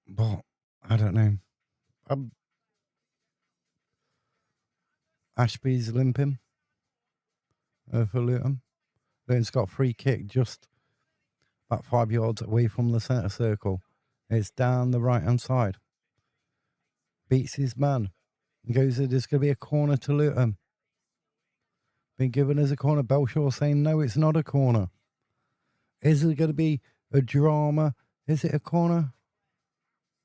But I don't know. Ashby's limping for Luton. Luton's got a free kick just about 5 yards away from the centre circle. It's down the right-hand side. Beats his man. Goes, there's going to be a corner to Luton. Been given as a corner. Belshaw saying, no, it's not a corner. Is there going to be a drama? Is it a corner?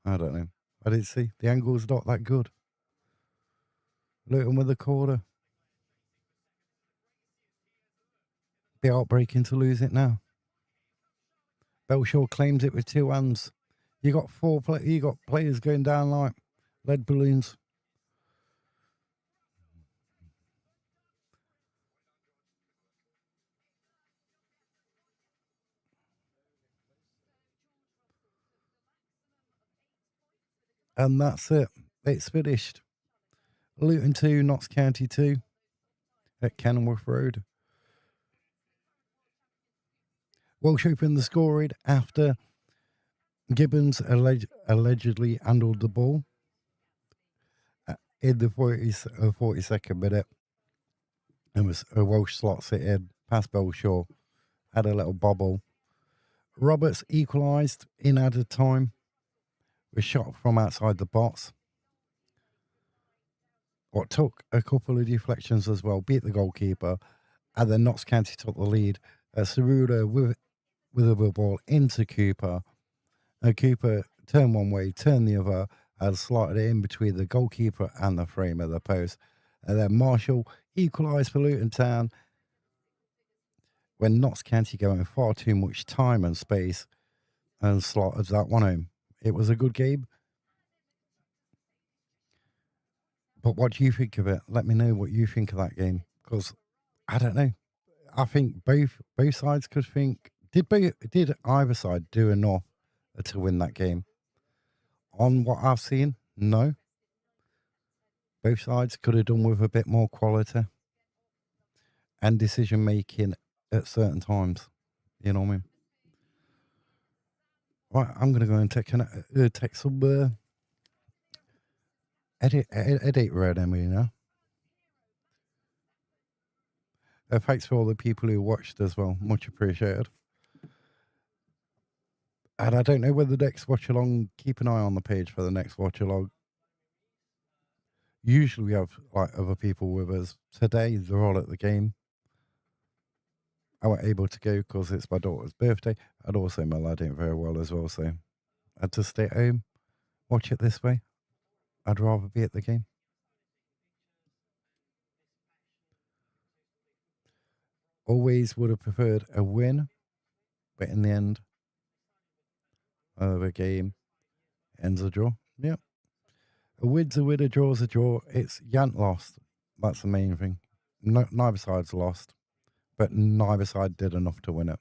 I don't know. I didn't see. The angle's not that good. Luton with the corner. Be heartbreaking to lose it now. Belshaw claims it with 2 hands. You got you got players going down like lead balloons. And that's it. It's finished. Luton 2, Notts County 2 at Kenilworth Road. Welsh opened the scoring after Gibbons allegedly handled the ball in the 42nd minute. It was a Welsh slots it in, past Belshaw, had a little bobble. Roberts equalised in added time. Was shot from outside the box. What took a couple of deflections as well, beat the goalkeeper, and then Notts County took the lead. Cerruda with a ball into Cooper. Cooper turned one way, turned the other, and slotted it in between the goalkeeper and the frame of the post. And then Marshall equalised for Luton Town when Notts County going far too much time and space and slotted that one home. It was a good game. But what do you think of it? Let me know what you think of that game, because I don't know. I think both sides could think. Did either side do enough to win that game? On what I've seen, no. Both sides could have done with a bit more quality and decision making at certain times. You know what I mean? Right, I'm going to go and take some edit red Emily now. Thanks for all the people who watched as well. Much appreciated. And I don't know when the next watch along. Keep an eye on the page for the next watch along. Usually we have like other people with us. Today they're all at the game. I wasn't able to go because it's my daughter's birthday, and also my lad ain't very well as well, so I had to stay at home, watch it this way. I'd rather be at the game. Always would have preferred a win, but in the end, the game ends a draw. Yep. A win's a win, a draw's a draw. It's Yant lost. That's the main thing. No, neither side's lost, but neither side did enough to win it.